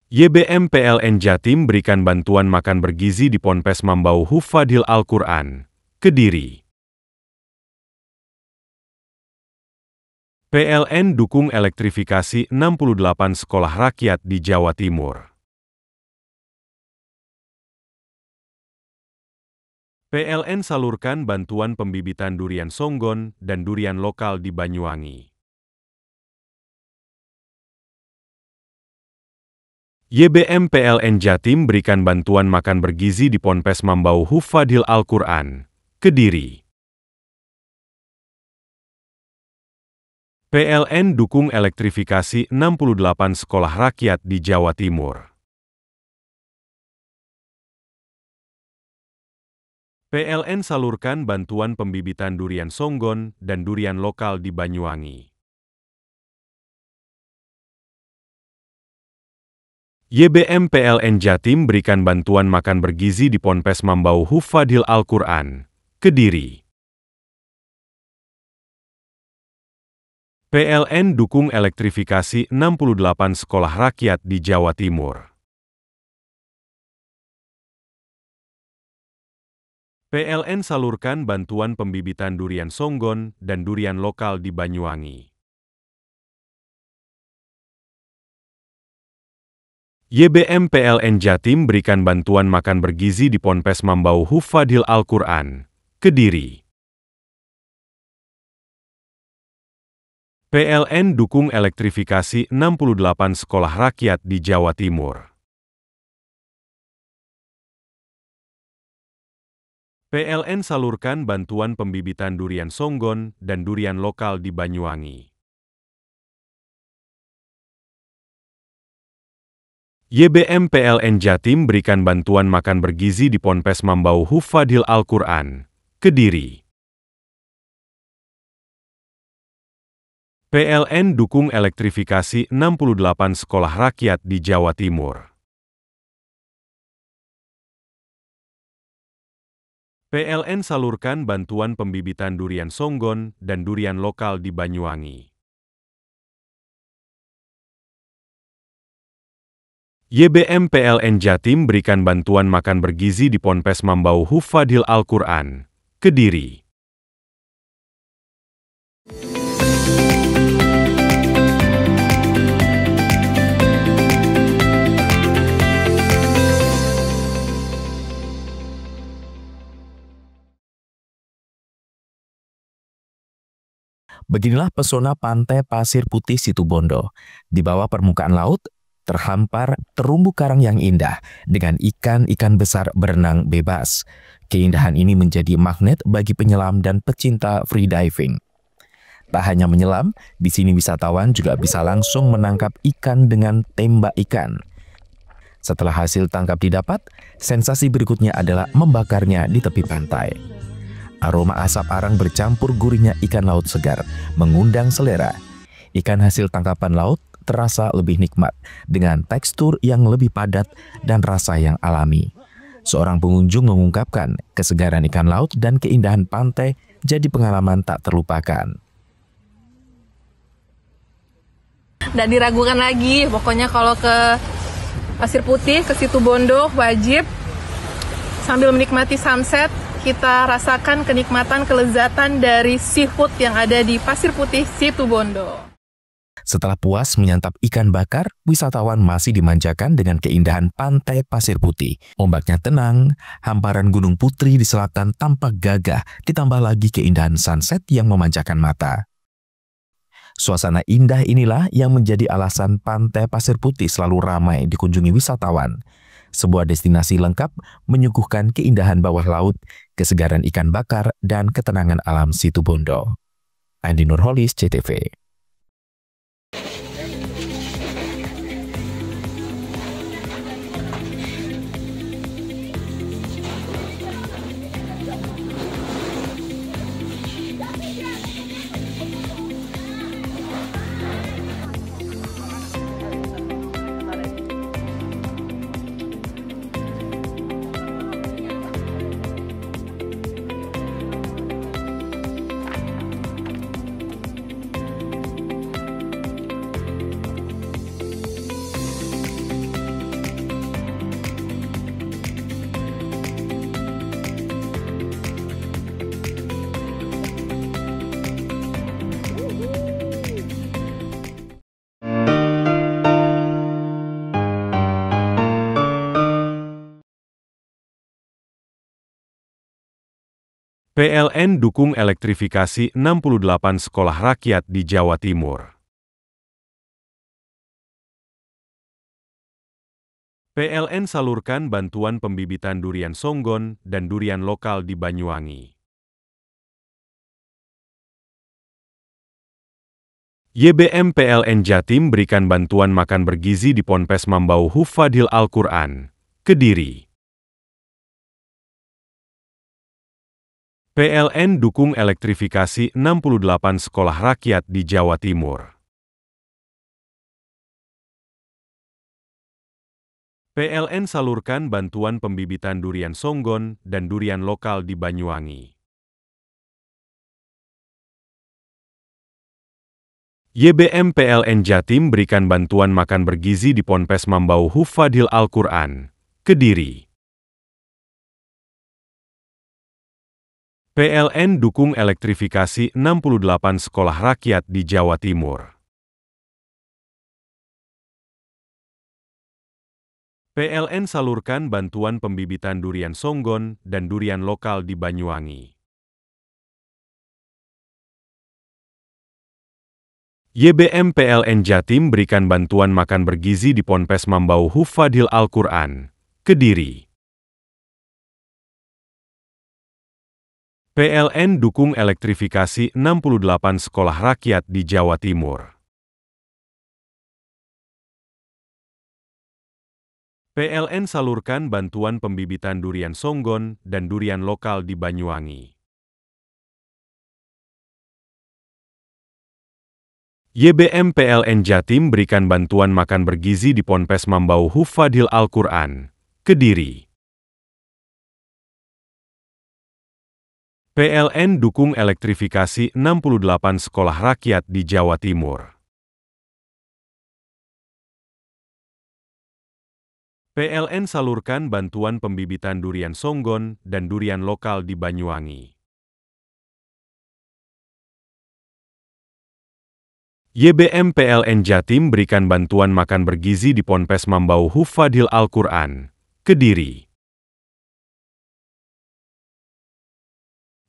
YBM PLN Jatim berikan bantuan makan bergizi di Ponpes Mambau Hufadhil Al-Quran, Kediri. PLN dukung elektrifikasi 68 sekolah rakyat di Jawa Timur. PLN salurkan bantuan pembibitan durian Songgon dan durian lokal di Banyuwangi. YBM PLN Jatim berikan bantuan makan bergizi di Ponpes Mambau Hufadhil Al-Quran, Kediri. PLN dukung elektrifikasi 68 sekolah rakyat di Jawa Timur. PLN salurkan bantuan pembibitan durian Songgon dan durian lokal di Banyuwangi. YBM PLN Jatim berikan bantuan makan bergizi di Ponpes Mambau Hufadhil Al-Quran, Kediri. PLN dukung elektrifikasi 68 sekolah rakyat di Jawa Timur. PLN salurkan bantuan pembibitan durian Songgon dan durian lokal di Banyuwangi. YBM PLN Jatim berikan bantuan makan bergizi di Ponpes Mambau Hufadhil Al-Quran, Kediri. PLN dukung elektrifikasi 68 sekolah rakyat di Jawa Timur. PLN salurkan bantuan pembibitan durian Songgon dan durian lokal di Banyuwangi. YBM PLN Jatim berikan bantuan makan bergizi di Ponpes Mambau Hufadhil Al-Quran, Kediri. PLN dukung elektrifikasi 68 sekolah rakyat di Jawa Timur. PLN salurkan bantuan pembibitan durian Songgon dan durian lokal di Banyuwangi. YBM PLN Jatim berikan bantuan makan bergizi di Ponpes Mambau Hufadhil Al-Quran, Kediri. Beginilah pesona pantai Pasir Putih Situbondo. Di bawah permukaan laut, terhampar terumbu karang yang indah dengan ikan-ikan besar berenang bebas. Keindahan ini menjadi magnet bagi penyelam dan pecinta freediving. Tak hanya menyelam, di sini wisatawan juga bisa langsung menangkap ikan dengan tembak ikan. Setelah hasil tangkap didapat, sensasi berikutnya adalah membakarnya di tepi pantai. Aroma asap arang bercampur gurihnya ikan laut segar mengundang selera. Ikan hasil tangkapan laut terasa lebih nikmat dengan tekstur yang lebih padat dan rasa yang alami. Seorang pengunjung mengungkapkan kesegaran ikan laut dan keindahan pantai jadi pengalaman tak terlupakan. Dan diragukan lagi, pokoknya kalau ke Pasir Putih, ke Situbondo wajib sambil menikmati sunset. Kita rasakan kenikmatan, kelezatan dari seafood yang ada di Pasir Putih, Situbondo. Setelah puas menyantap ikan bakar, wisatawan masih dimanjakan dengan keindahan pantai Pasir Putih. Ombaknya tenang, hamparan Gunung Putri di selatan tampak gagah, ditambah lagi keindahan sunset yang memanjakan mata. Suasana indah inilah yang menjadi alasan pantai Pasir Putih selalu ramai dikunjungi wisatawan. Sebuah destinasi lengkap menyuguhkan keindahan bawah laut, kesegaran ikan bakar, dan ketenangan alam Situbondo. Andi Nurholis, CTV. PLN dukung elektrifikasi 68 sekolah rakyat di Jawa Timur. PLN salurkan bantuan pembibitan durian Songgon dan durian lokal di Banyuwangi. YBM PLN Jatim berikan bantuan makan bergizi di Ponpes Mambau Hufadhil Al-Quran, Kediri. PLN dukung elektrifikasi 68 sekolah rakyat di Jawa Timur. PLN salurkan bantuan pembibitan durian songgon dan durian lokal di Banyuwangi. YBM PLN Jatim berikan bantuan makan bergizi di Ponpes Mambau Hufadhil Al-Quran, Kediri. PLN dukung elektrifikasi 68 sekolah rakyat di Jawa Timur. PLN salurkan bantuan pembibitan durian songgon dan durian lokal di Banyuwangi. YBM PLN Jatim berikan bantuan makan bergizi di Ponpes Mambau Hufadhil Al-Quran, Kediri. PLN dukung elektrifikasi 68 sekolah rakyat di Jawa Timur. PLN salurkan bantuan pembibitan durian songgon dan durian lokal di Banyuwangi. YBM PLN Jatim berikan bantuan makan bergizi di Ponpes Mambau Hufadhil Al-Quran, Kediri. PLN dukung elektrifikasi 68 sekolah rakyat di Jawa Timur. PLN salurkan bantuan pembibitan durian songgon dan durian lokal di Banyuwangi. YBM PLN Jatim berikan bantuan makan bergizi di Ponpes Mambau Hufadhil Al-Quran, Kediri.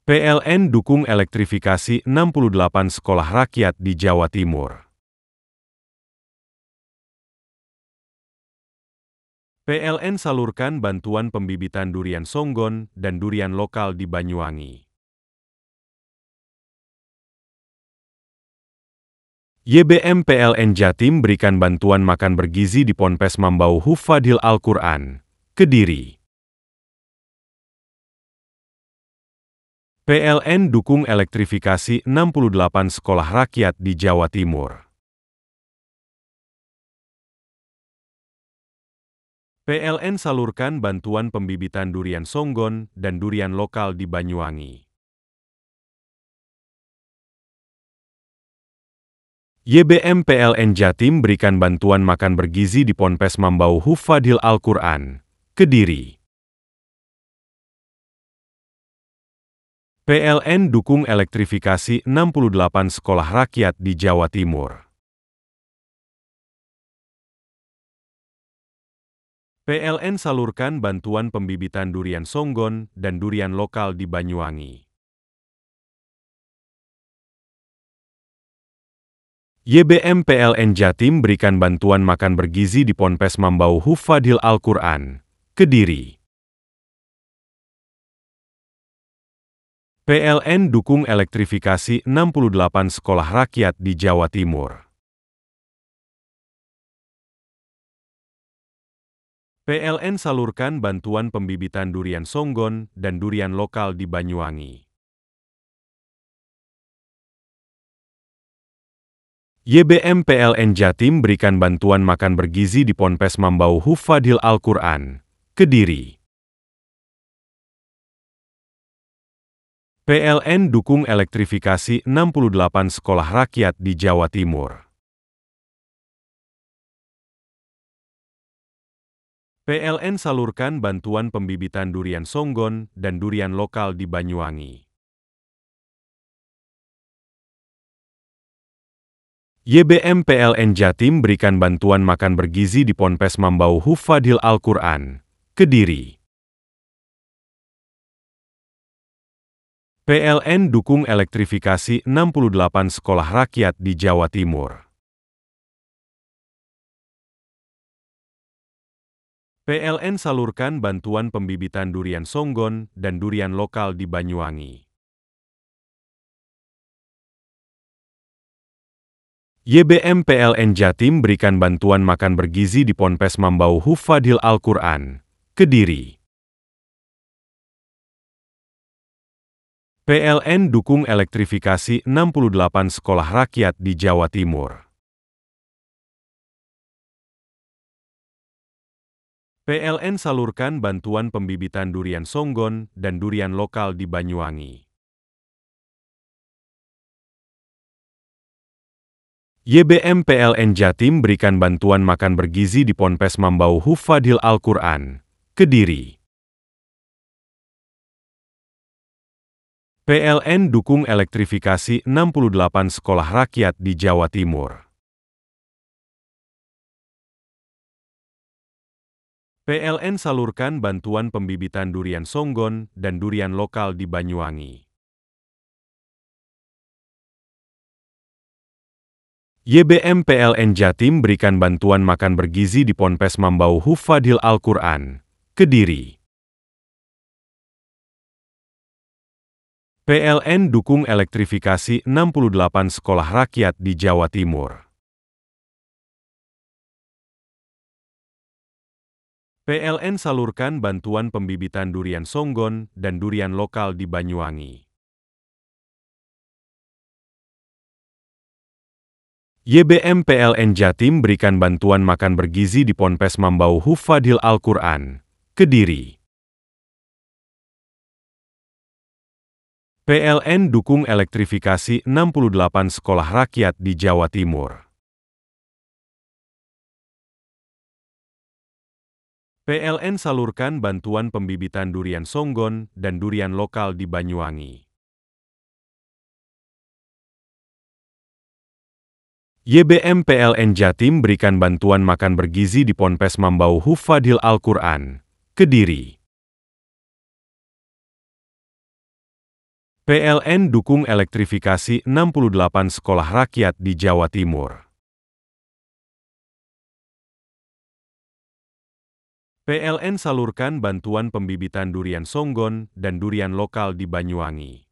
PLN dukung elektrifikasi 68 sekolah rakyat di Jawa Timur. PLN salurkan bantuan pembibitan durian songgon dan durian lokal di Banyuwangi. YBM PLN Jatim berikan bantuan makan bergizi di Ponpes Mambau Hufadhil Al-Quran, Kediri. PLN dukung elektrifikasi 68 sekolah rakyat di Jawa Timur. PLN salurkan bantuan pembibitan durian songgon dan durian lokal di Banyuwangi. YBM PLN Jatim berikan bantuan makan bergizi di Ponpes Mambau Hufadhil Al-Quran, Kediri. PLN dukung elektrifikasi 68 sekolah rakyat di Jawa Timur. PLN salurkan bantuan pembibitan durian songgon dan durian lokal di Banyuwangi. YBM PLN Jatim berikan bantuan makan bergizi di Ponpes Mambau Hufadhil Al-Quran, Kediri. PLN dukung elektrifikasi 68 sekolah rakyat di Jawa Timur. PLN salurkan bantuan pembibitan durian songgon dan durian lokal di Banyuwangi. YBM PLN Jatim berikan bantuan makan bergizi di Ponpes Mambau Hufadhil Al-Quran, Kediri. PLN dukung elektrifikasi 68 sekolah rakyat di Jawa Timur. PLN salurkan bantuan pembibitan durian songgon dan durian lokal di Banyuwangi. YBM PLN Jatim berikan bantuan makan bergizi di Ponpes Mambau Hufadhil Al-Quran, Kediri. PLN dukung elektrifikasi 68 sekolah rakyat di Jawa Timur. PLN salurkan bantuan pembibitan durian songgon dan durian lokal di Banyuwangi. YBM PLN Jatim berikan bantuan makan bergizi di Ponpes Mambau Hufadhil Al-Quran, Kediri. PLN dukung elektrifikasi 68 sekolah rakyat di Jawa Timur. PLN salurkan bantuan pembibitan durian songgon dan durian lokal di Banyuwangi. YBM PLN Jatim berikan bantuan makan bergizi di Ponpes Mambau Hufadhil Al-Quran, Kediri. PLN dukung elektrifikasi 68 sekolah rakyat di Jawa Timur. PLN salurkan bantuan pembibitan durian songgon dan durian lokal di Banyuwangi. YBM PLN Jatim berikan bantuan makan bergizi di Ponpes Mambau Hufadhil Al-Quran, Kediri. PLN dukung elektrifikasi 68 sekolah rakyat di Jawa Timur. PLN salurkan bantuan pembibitan durian songgon dan durian lokal di Banyuwangi. YBM PLN Jatim berikan bantuan makan bergizi di Ponpes Mambau Hufadhil Al-Quran, Kediri. PLN dukung elektrifikasi 68 sekolah rakyat di Jawa Timur. PLN salurkan bantuan pembibitan durian songgon dan durian lokal di Banyuwangi. YBM PLN Jatim berikan bantuan makan bergizi di Ponpes Mambau Hufadhil Al-Quran, Kediri. PLN dukung elektrifikasi 68 sekolah rakyat di Jawa Timur. PLN salurkan bantuan pembibitan durian songgon dan durian lokal di Banyuwangi.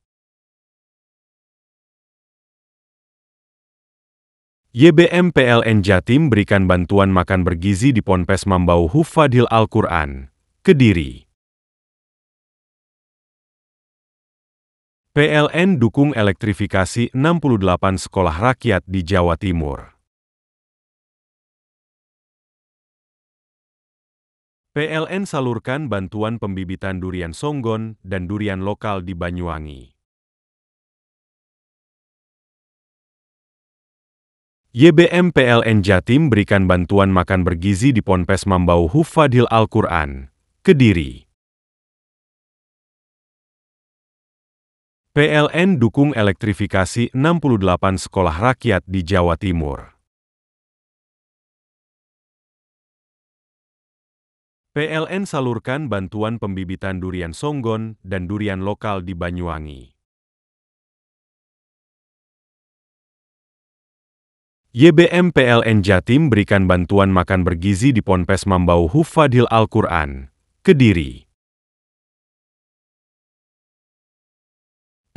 YBM PLN Jatim berikan bantuan makan bergizi di Ponpes Mambau Hufadhil Al-Quran, Kediri. PLN dukung elektrifikasi 68 sekolah rakyat di Jawa Timur. PLN salurkan bantuan pembibitan durian songgon dan durian lokal di Banyuwangi. YBM PLN Jatim berikan bantuan makan bergizi di Ponpes Mambau Hufadhil Al-Quran, Kediri. PLN dukung elektrifikasi 68 sekolah rakyat di Jawa Timur. PLN salurkan bantuan pembibitan durian songgon dan durian lokal di Banyuwangi. YBM PLN Jatim berikan bantuan makan bergizi di Ponpes Mambau Hufadhil Al-Quran, Kediri.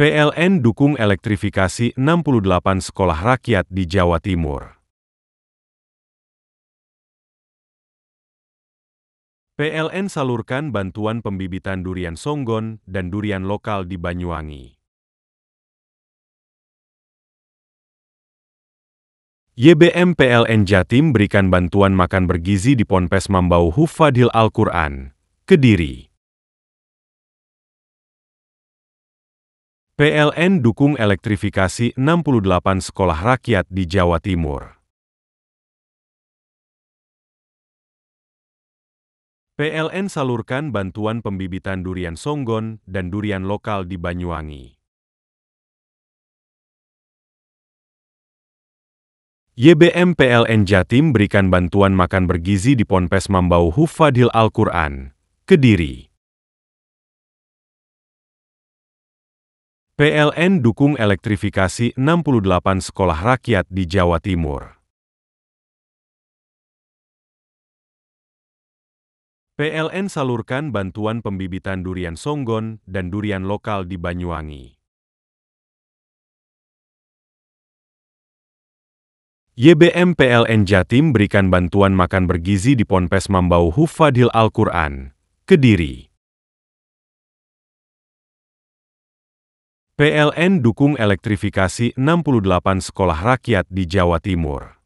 PLN dukung elektrifikasi 68 sekolah rakyat di Jawa Timur. PLN salurkan bantuan pembibitan durian songgon dan durian lokal di Banyuwangi. YBM PLN Jatim berikan bantuan makan bergizi di Ponpes Mambau Hufadhil Al-Quran, Kediri. PLN dukung elektrifikasi 68 sekolah rakyat di Jawa Timur. PLN salurkan bantuan pembibitan durian songgon dan durian lokal di Banyuwangi. YBM PLN Jatim berikan bantuan makan bergizi di Ponpes Mambau Hufadhil Al-Quran, Kediri. PLN dukung elektrifikasi 68 sekolah rakyat di Jawa Timur. PLN salurkan bantuan pembibitan durian songgon dan durian lokal di Banyuwangi. YBM PLN Jatim berikan bantuan makan bergizi di Ponpes Mambau Hufadhil Al-Quran, Kediri. PLN dukung elektrifikasi 68 sekolah rakyat di Jawa Timur.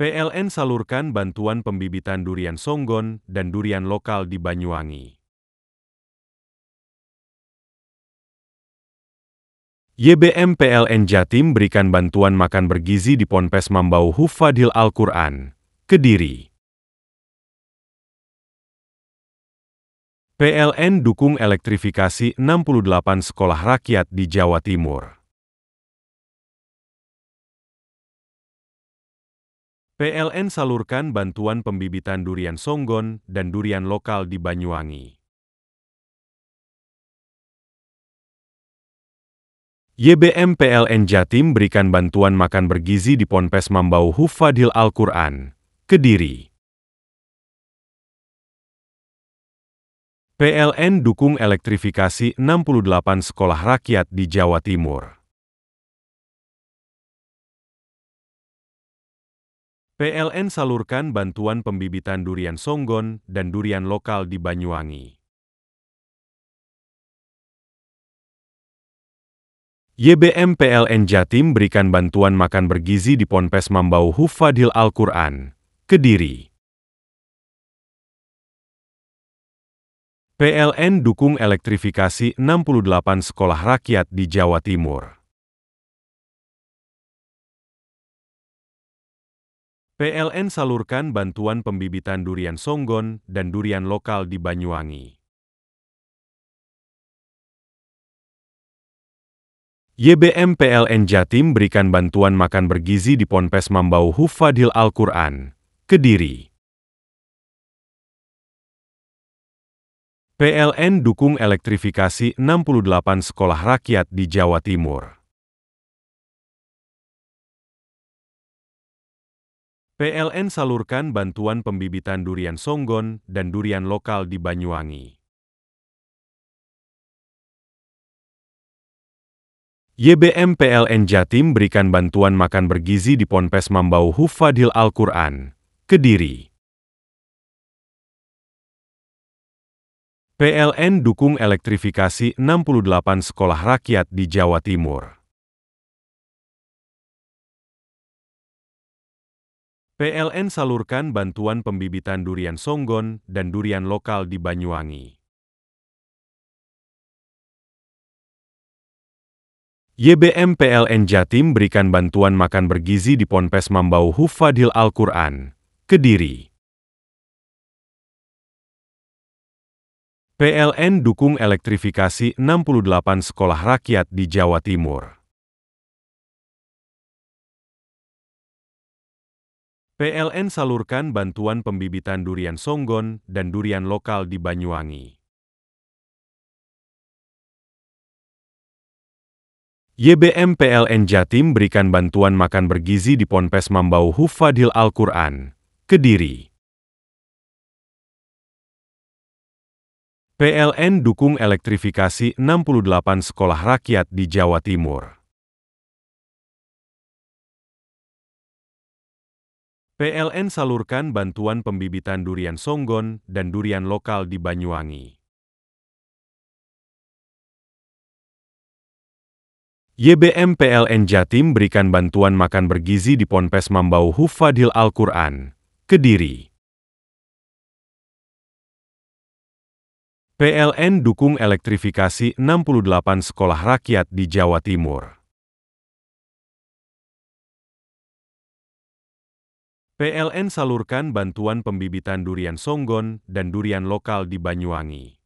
PLN salurkan bantuan pembibitan durian songgon dan durian lokal di Banyuwangi. YBM PLN Jatim berikan bantuan makan bergizi di Ponpes Mambau Hufadhil Al-Quran, Kediri. PLN dukung elektrifikasi 68 sekolah rakyat di Jawa Timur. PLN salurkan bantuan pembibitan durian songgon dan durian lokal di Banyuwangi. YBM PLN Jatim berikan bantuan makan bergizi di Ponpes Mambau Hufadhil Al-Quran, Kediri. PLN dukung elektrifikasi 68 sekolah rakyat di Jawa Timur. PLN salurkan bantuan pembibitan durian songgon dan durian lokal di Banyuwangi. YBM PLN Jatim berikan bantuan makan bergizi di Ponpes Mambau Hufadhil Al-Quran, Kediri. PLN dukung elektrifikasi 68 sekolah rakyat di Jawa Timur. PLN salurkan bantuan pembibitan durian songgon dan durian lokal di Banyuwangi. YBM PLN Jatim berikan bantuan makan bergizi di Ponpes Mambau Hufadhil Al-Quran, Kediri. PLN dukung elektrifikasi 68 sekolah rakyat di Jawa Timur. PLN salurkan bantuan pembibitan durian songgon dan durian lokal di Banyuwangi. YBM PLN Jatim berikan bantuan makan bergizi di Ponpes Mambau Hufadhil Al-Quran, Kediri. PLN dukung elektrifikasi 68 sekolah rakyat di Jawa Timur. PLN salurkan bantuan pembibitan durian songgon dan durian lokal di Banyuwangi. YBM PLN Jatim berikan bantuan makan bergizi di Ponpes Mambau Hufadhil Al-Quran, Kediri. PLN dukung elektrifikasi 68 sekolah rakyat di Jawa Timur. PLN salurkan bantuan pembibitan durian songgon dan durian lokal di Banyuwangi. YBM PLN Jatim berikan bantuan makan bergizi di Ponpes Mambau Hufadhil Al-Quran, Kediri. PLN dukung elektrifikasi 68 sekolah rakyat di Jawa Timur. PLN salurkan bantuan pembibitan durian songgon dan durian lokal di Banyuwangi. YBM PLN Jatim berikan bantuan makan bergizi di Ponpes Mambau Hufadhil Al-Quran, Kediri. PLN dukung elektrifikasi 68 sekolah rakyat di Jawa Timur. PLN salurkan bantuan pembibitan durian songgon dan durian lokal di Banyuwangi.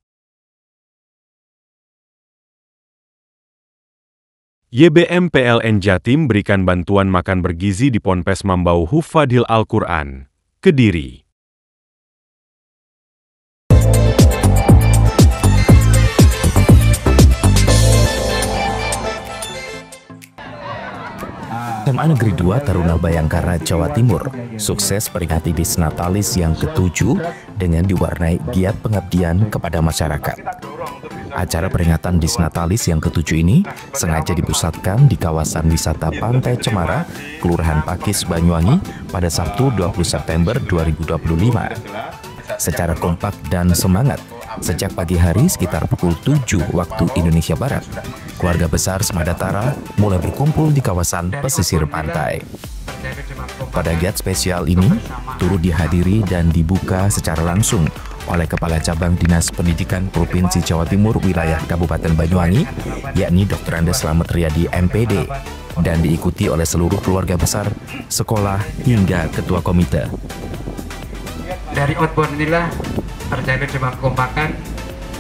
YBM PLN Jatim berikan bantuan makan bergizi di Ponpes Mambau Hufadhil Al-Quran, Kediri. SMA Negeri 2 Taruna Bayangkara, Jawa Timur, sukses peringati Disnatalis yang ke-7 dengan diwarnai giat pengabdian kepada masyarakat. Acara peringatan Disnatalis yang ke-7 ini sengaja dipusatkan di kawasan wisata Pantai Cemara, Kelurahan Pakis, Banyuwangi pada Sabtu 20 September 2025. Secara kompak dan semangat, Sejak pagi hari sekitar pukul 7 waktu Indonesia Barat, keluarga besar Semadatara mulai berkumpul di kawasan pesisir pantai. Pada giat spesial ini turut dihadiri dan dibuka secara langsung oleh Kepala Cabang Dinas Pendidikan Provinsi Jawa Timur wilayah Kabupaten Banyuwangi, yakni Dr. Andes Slamet Riyadi MPD, dan diikuti oleh seluruh keluarga besar, sekolah, hingga ketua komite. Dari outbound inilah terjadi sebuah kekompakan,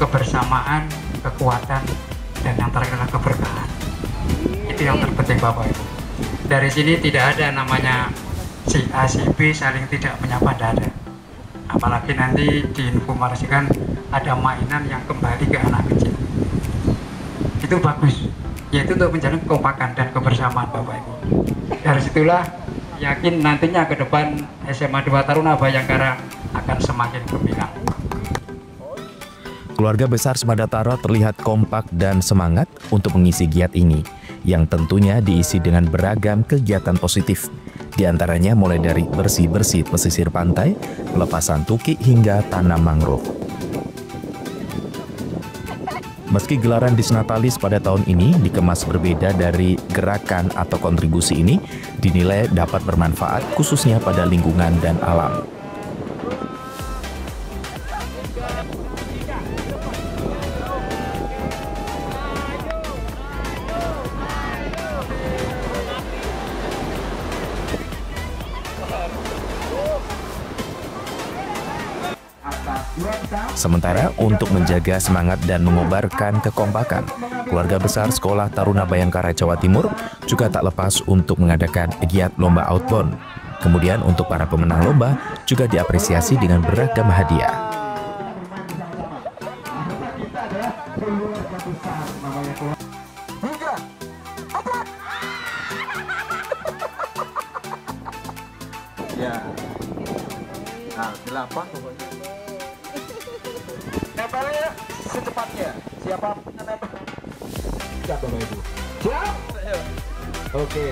kebersamaan, kekuatan, dan yang terakhir adalah keberkahan. Itu yang terpenting Bapak Ibu. Dari sini tidak ada namanya si A, si B saling tidak menyapa, tidak ada. Apalagi nanti diinformasikan ada mainan yang kembali ke anak kecil. Itu bagus, yaitu untuk menjalin kekompakan dan kebersamaan Bapak Ibu. Dari situlah yakin nantinya ke depan SMA 2 Taruna Bayangkara akan semakin gemilang. Keluarga besar Semadatara terlihat kompak dan semangat untuk mengisi giat ini, yang tentunya diisi dengan beragam kegiatan positif. Di antaranya mulai dari bersih-bersih pesisir pantai, pelepasan tukik hingga tanam mangrove. Meski gelaran Disnatalis pada tahun ini dikemas berbeda dari gerakan atau kontribusi ini, dinilai dapat bermanfaat khususnya pada lingkungan dan alam. Sementara untuk menjaga semangat dan mengobarkan kekompakan, keluarga besar Sekolah Taruna Bayangkara Jawa Timur juga tak lepas untuk mengadakan giat lomba outbound. Kemudian untuk para pemenang lomba juga diapresiasi dengan beragam hadiah. Ya, nah, 8 pokoknya. Nempelnya secepatnya. Siapa nempel? Siap Bapak Ibu. Siap? Oke.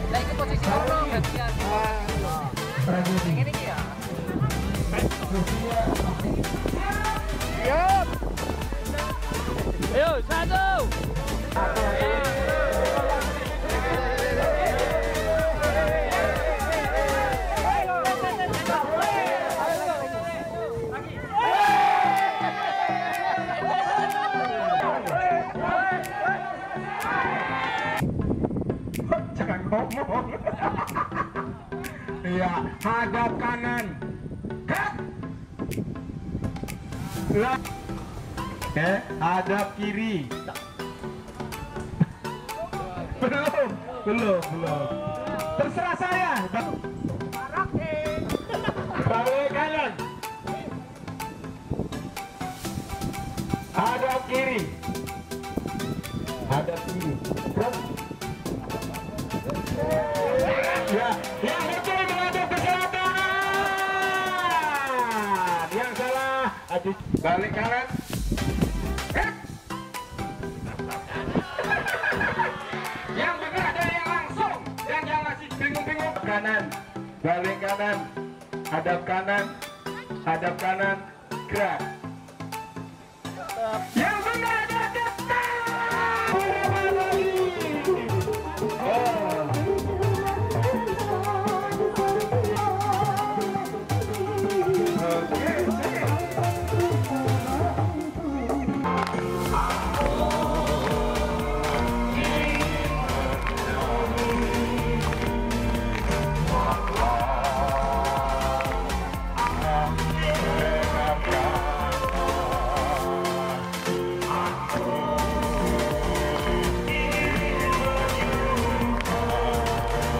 Lagi posisi orang gantian. Ini ya. Siap. Ayo, 1. Jangan ngomong. Iya, hadap kanan. Oke, hadap kiri. Belum. Terserah saya. Balik kanan. Hadap kiri. Hadap kiri. Ya, yang betul menghadap ke selatan. Yang salah, balik kanan. Yang benar ada yang langsung, dan yang masih bingung-bingung. Kanan, balik kanan, hadap kanan, hadap kanan, gerak. Yang benar adalah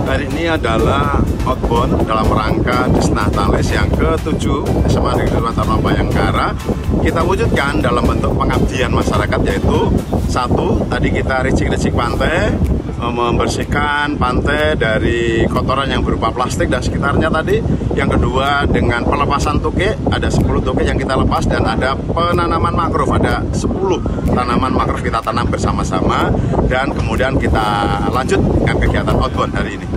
Hari ini adalah outbound dalam rangka Disnah Tales yang ke-7 SMA Negeri 2 Taruna Bayangkara. Kita wujudkan dalam bentuk pengabdian masyarakat, yaitu satu, tadi kita ricik-ricik pantai, membersihkan pantai dari kotoran yang berupa plastik dan sekitarnya tadi. Yang kedua, dengan pelepasan tukik, ada 10 tukik yang kita lepas, dan ada penanaman mangrove, ada 10 tanaman mangrove kita tanam bersama-sama, dan kemudian kita lanjut dengan kegiatan outbound hari ini.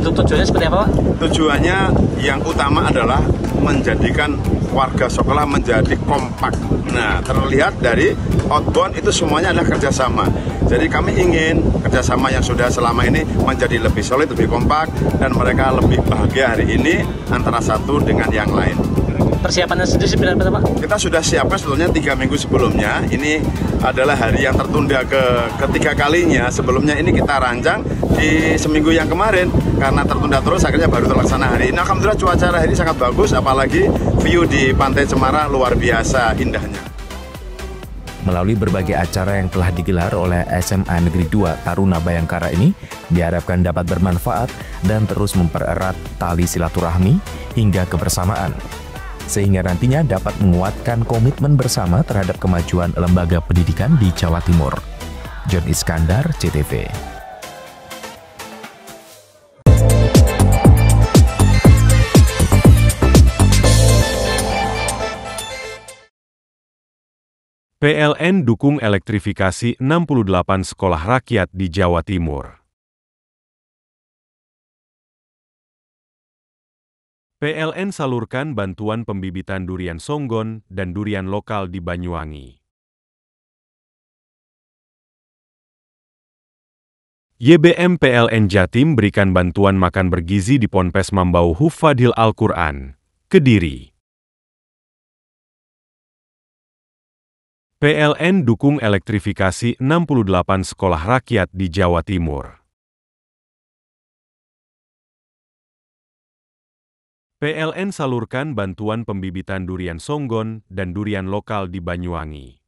Untuk tujuannya seperti apa, Pak? Tujuannya yang utama adalah menjadikan warga sekolah menjadi kompak. Nah, terlihat dari outbound itu semuanya adalah kerjasama. Jadi kami ingin kerjasama yang sudah selama ini menjadi lebih solid, lebih kompak, dan mereka lebih bahagia hari ini antara satu dengan yang lain. Persiapannya sendiri seperti apa, Pak? Kita sudah siapkan sebetulnya 3 minggu sebelumnya. Ini adalah hari yang tertunda ketiga kalinya. Sebelumnya ini kita rancang di seminggu yang kemarin, karena tertunda terus akhirnya baru terlaksana hari ini. Alhamdulillah cuaca hari ini sangat bagus, apalagi view di Pantai Cemara luar biasa indahnya. Melalui berbagai acara yang telah digelar oleh SMA Negeri 2 Taruna Bayangkara ini, diharapkan dapat bermanfaat dan terus mempererat tali silaturahmi hingga kebersamaan, sehingga nantinya dapat menguatkan komitmen bersama terhadap kemajuan lembaga pendidikan di Jawa Timur. John Iskandar, CTV. PLN dukung elektrifikasi 68 sekolah rakyat di Jawa Timur. PLN salurkan bantuan pembibitan durian songgon dan durian lokal di Banyuwangi. YBM PLN Jatim berikan bantuan makan bergizi di Ponpes Mambau Hufadhil Al-Quran, Kediri. PLN dukung elektrifikasi 68 sekolah rakyat di Jawa Timur. PLN salurkan bantuan pembibitan durian songgon dan durian lokal di Banyuwangi.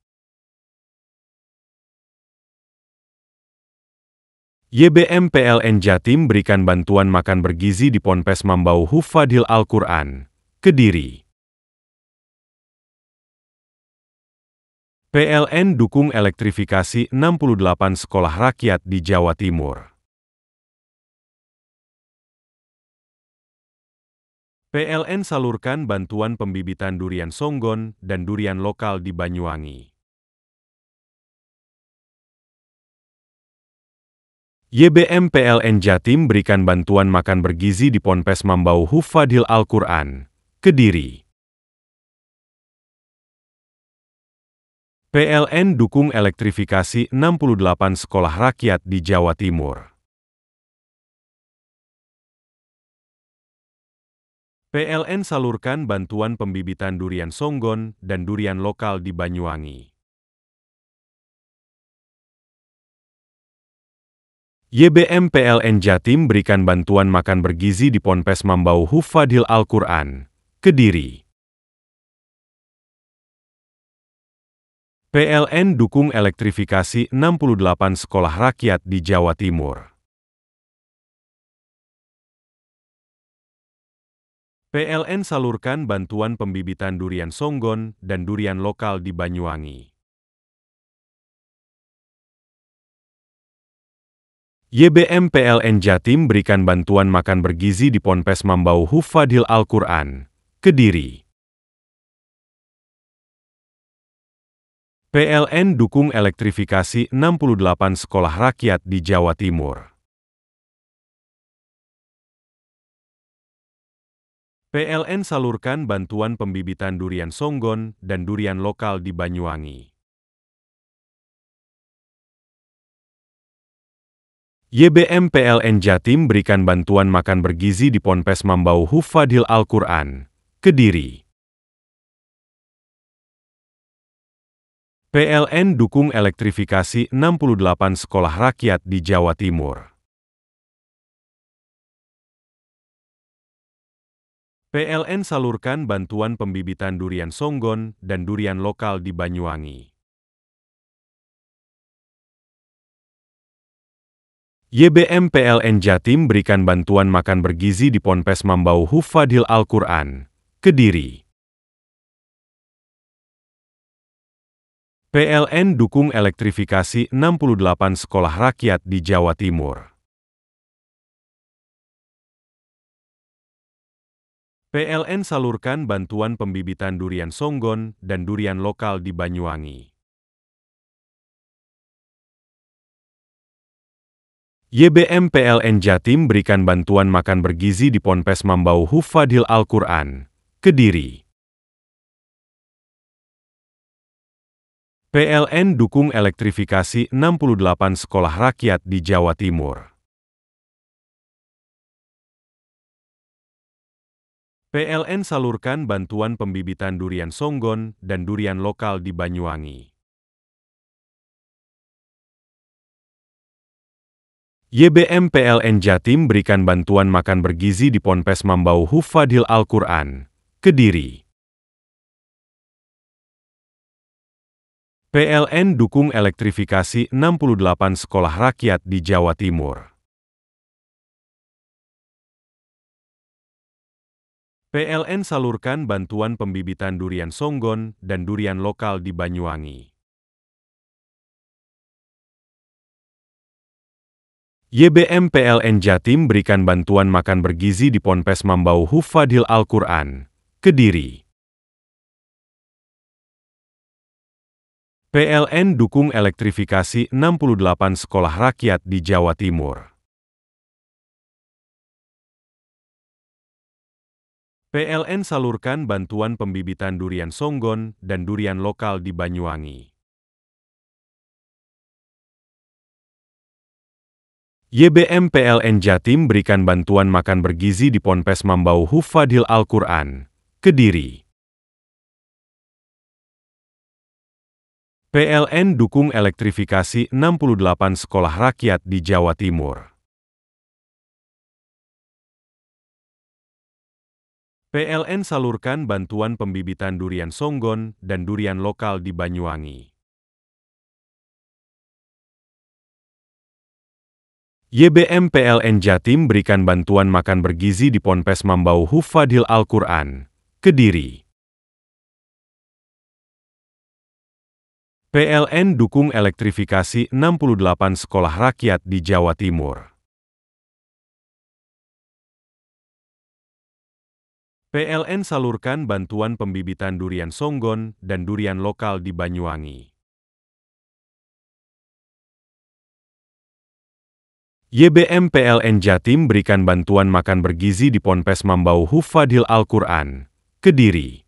YBM PLN Jatim berikan bantuan makan bergizi di Ponpes Mambau Hufadhil Al-Quran, Kediri. PLN dukung elektrifikasi 68 sekolah rakyat di Jawa Timur. PLN salurkan bantuan pembibitan durian songgon dan durian lokal di Banyuwangi. YBM PLN Jatim berikan bantuan makan bergizi di Ponpes Mambau Hufadhil Al-Quran, Kediri. PLN dukung elektrifikasi 68 sekolah rakyat di Jawa Timur. PLN salurkan bantuan pembibitan durian songgon dan durian lokal di Banyuwangi. YBM PLN Jatim berikan bantuan makan bergizi di Ponpes Mambau Hufadhil Al-Quran, Kediri. PLN dukung elektrifikasi 68 sekolah rakyat di Jawa Timur. PLN salurkan bantuan pembibitan durian songgon dan durian lokal di Banyuwangi. YBM PLN Jatim berikan bantuan makan bergizi di Ponpes Mambau Hufadhil Al-Quran, Kediri. PLN dukung elektrifikasi 68 sekolah rakyat di Jawa Timur. PLN salurkan bantuan pembibitan durian Songgon dan durian lokal di Banyuwangi. YBM PLN Jatim berikan bantuan makan bergizi di Ponpes Mambau Hufadhil Al-Quran, Kediri. PLN dukung elektrifikasi 68 sekolah rakyat di Jawa Timur. PLN salurkan bantuan pembibitan durian Songgon dan durian lokal di Banyuwangi. YBM PLN Jatim berikan bantuan makan bergizi di Ponpes Mambau Hufadhil Al-Quran, Kediri. PLN dukung elektrifikasi 68 sekolah rakyat di Jawa Timur. PLN salurkan bantuan pembibitan durian Songgon dan durian lokal di Banyuwangi. YBM PLN Jatim berikan bantuan makan bergizi di Ponpes Mambau Hufadhil Al-Quran, Kediri. PLN dukung elektrifikasi 68 sekolah rakyat di Jawa Timur. PLN salurkan bantuan pembibitan durian Songgon dan durian lokal di Banyuwangi. YBM PLN Jatim berikan bantuan makan bergizi di Ponpes Mambau Hufadhil Al-Quran, Kediri. PLN dukung elektrifikasi 68 sekolah rakyat di Jawa Timur. PLN salurkan bantuan pembibitan durian Songgon dan durian lokal di Banyuwangi. YBM PLN Jatim berikan bantuan makan bergizi di Ponpes Mambau Hufadhil Al-Quran, Kediri. PLN dukung elektrifikasi 68 sekolah rakyat di Jawa Timur. PLN salurkan bantuan pembibitan durian Songgon dan durian lokal di Banyuwangi. YBM PLN Jatim berikan bantuan makan bergizi di Ponpes Mambau Hufadhil Al-Quran, Kediri. PLN dukung elektrifikasi 68 sekolah rakyat di Jawa Timur. PLN salurkan bantuan pembibitan durian Songgon dan durian lokal di Banyuwangi. YBM PLN Jatim berikan bantuan makan bergizi di Ponpes Mambau Hufadhil Al-Quran, Kediri. PLN dukung elektrifikasi 68 sekolah rakyat di Jawa Timur. PLN salurkan bantuan pembibitan durian Songgon dan durian lokal di Banyuwangi. YBM PLN Jatim berikan bantuan makan bergizi di Ponpes Mambau Hufadhil Al-Quran, Kediri.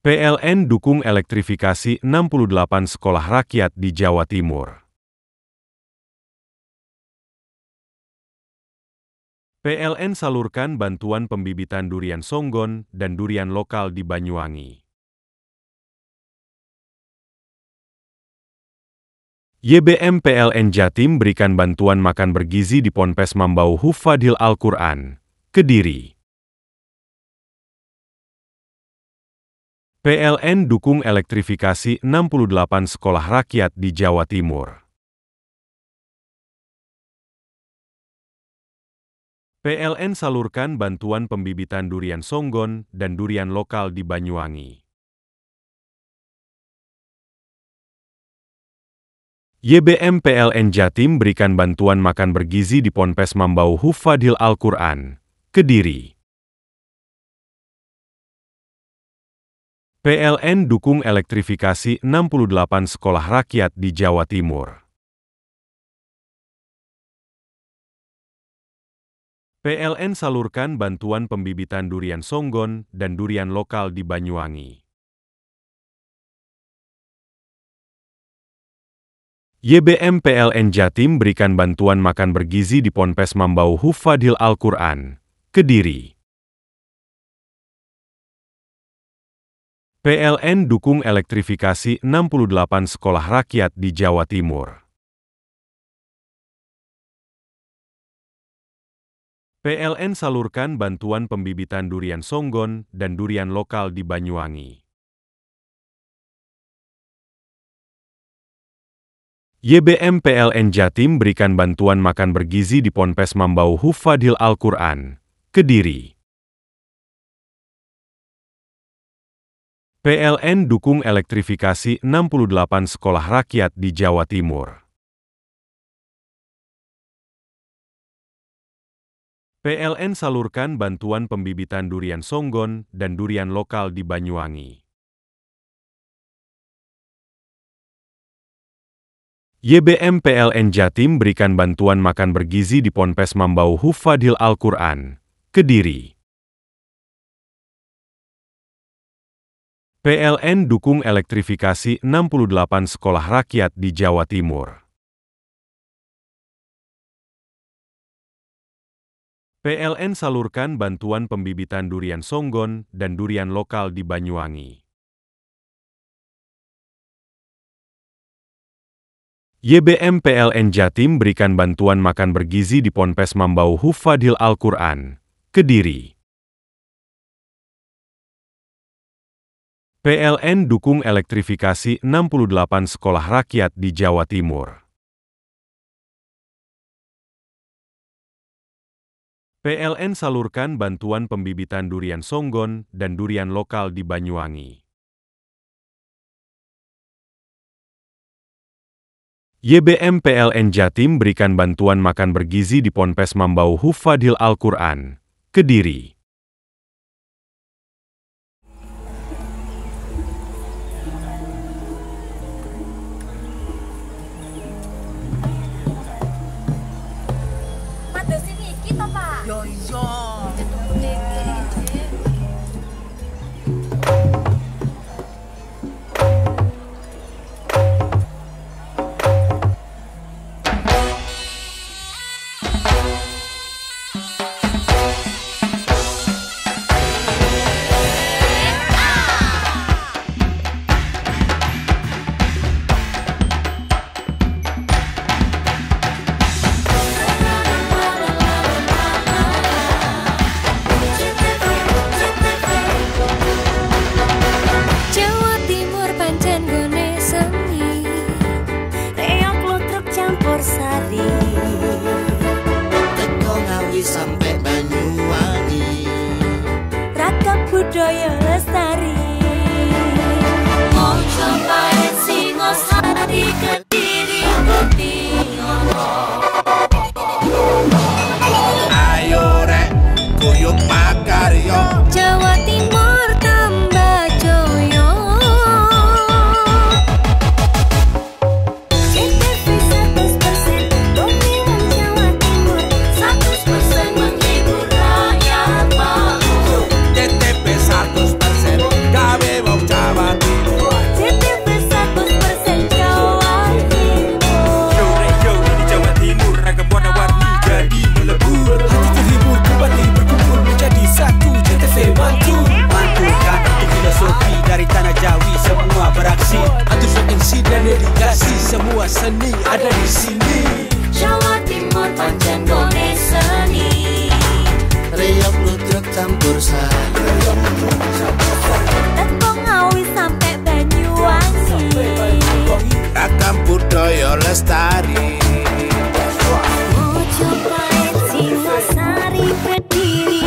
PLN dukung elektrifikasi 68 sekolah rakyat di Jawa Timur. PLN salurkan bantuan pembibitan durian Songgon dan durian lokal di Banyuwangi. YBM PLN Jatim berikan bantuan makan bergizi di Ponpes Mambau Hufadhil Al-Quran, Kediri. PLN dukung elektrifikasi 68 sekolah rakyat di Jawa Timur. PLN salurkan bantuan pembibitan durian Songgon dan durian lokal di Banyuwangi. YBM PLN Jatim berikan bantuan makan bergizi di Ponpes Mambau Hufadhil Al-Quran, Kediri. PLN dukung elektrifikasi 68 sekolah rakyat di Jawa Timur. PLN salurkan bantuan pembibitan durian Songgon dan durian lokal di Banyuwangi. YBM PLN Jatim berikan bantuan makan bergizi di Ponpes Mambau Hufadhil Al-Quran, Kediri. PLN dukung elektrifikasi 68 sekolah rakyat di Jawa Timur. PLN salurkan bantuan pembibitan durian Songgon dan durian lokal di Banyuwangi. YBM PLN Jatim berikan bantuan makan bergizi di Ponpes Mambau Hufadhil Al-Quran, Kediri. PLN dukung elektrifikasi 68 sekolah rakyat di Jawa Timur. PLN salurkan bantuan pembibitan durian Songgon dan durian lokal di Banyuwangi. YBM PLN Jatim berikan bantuan makan bergizi di Ponpes Mambau Hufadhil Al-Quran, Kediri. PLN dukung elektrifikasi 68 sekolah rakyat di Jawa Timur. PLN salurkan bantuan pembibitan durian Songgon dan durian lokal di Banyuwangi. YBM PLN Jatim berikan bantuan makan bergizi di Ponpes Mambau Hufadhil Al-Quran, Kediri. PLN dukung elektrifikasi 68 sekolah rakyat di Jawa Timur. PLN salurkan bantuan pembibitan durian Songgon dan durian lokal di Banyuwangi. YBM PLN Jatim berikan bantuan makan bergizi di Ponpes Mambau Hufadhil Al-Quran, Kediri. Sampai Banyuwangi, ragam budaya lestari. Mau cobain Singosari, Kediri, ayo rek, kuyuk makaryo, Jawa Timur tambah joyo. CTV 100% Dominan Jawa Timur, 100% menghibur rakyat makmur. CTV 100% gawe wong Jawa Timur. CTV 100% Jawa Timur. Yo di Jawa Timur, ragam warna-warni jadi melebur. Hati terhibur kembali berkumpul menjadi satu. CTV mantukan untuk filosofi dari tanah Jawi, semua beraksi. Antusias MC dan dedikasi, semua seni ada di sini. Jawa Timur pancen gone seni, reok ludruk campur sari. Teko Ngawi sampai Banyuwangi, ragam budaya lestari. Mau cobain Singosari, Kediri,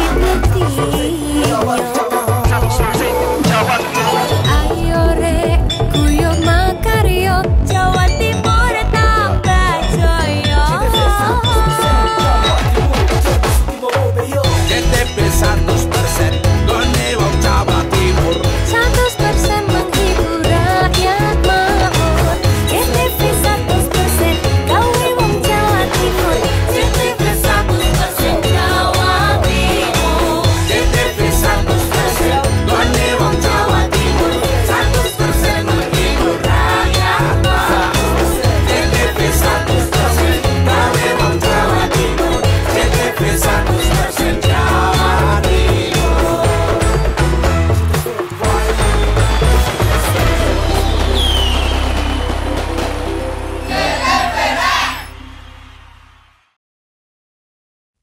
ayo rek, kuyuk makaryo, Jawa Timur tambah joyo. CTV 100% gone wong Jawa Timur, 100% menghibur rakyat makmur. CTV 100%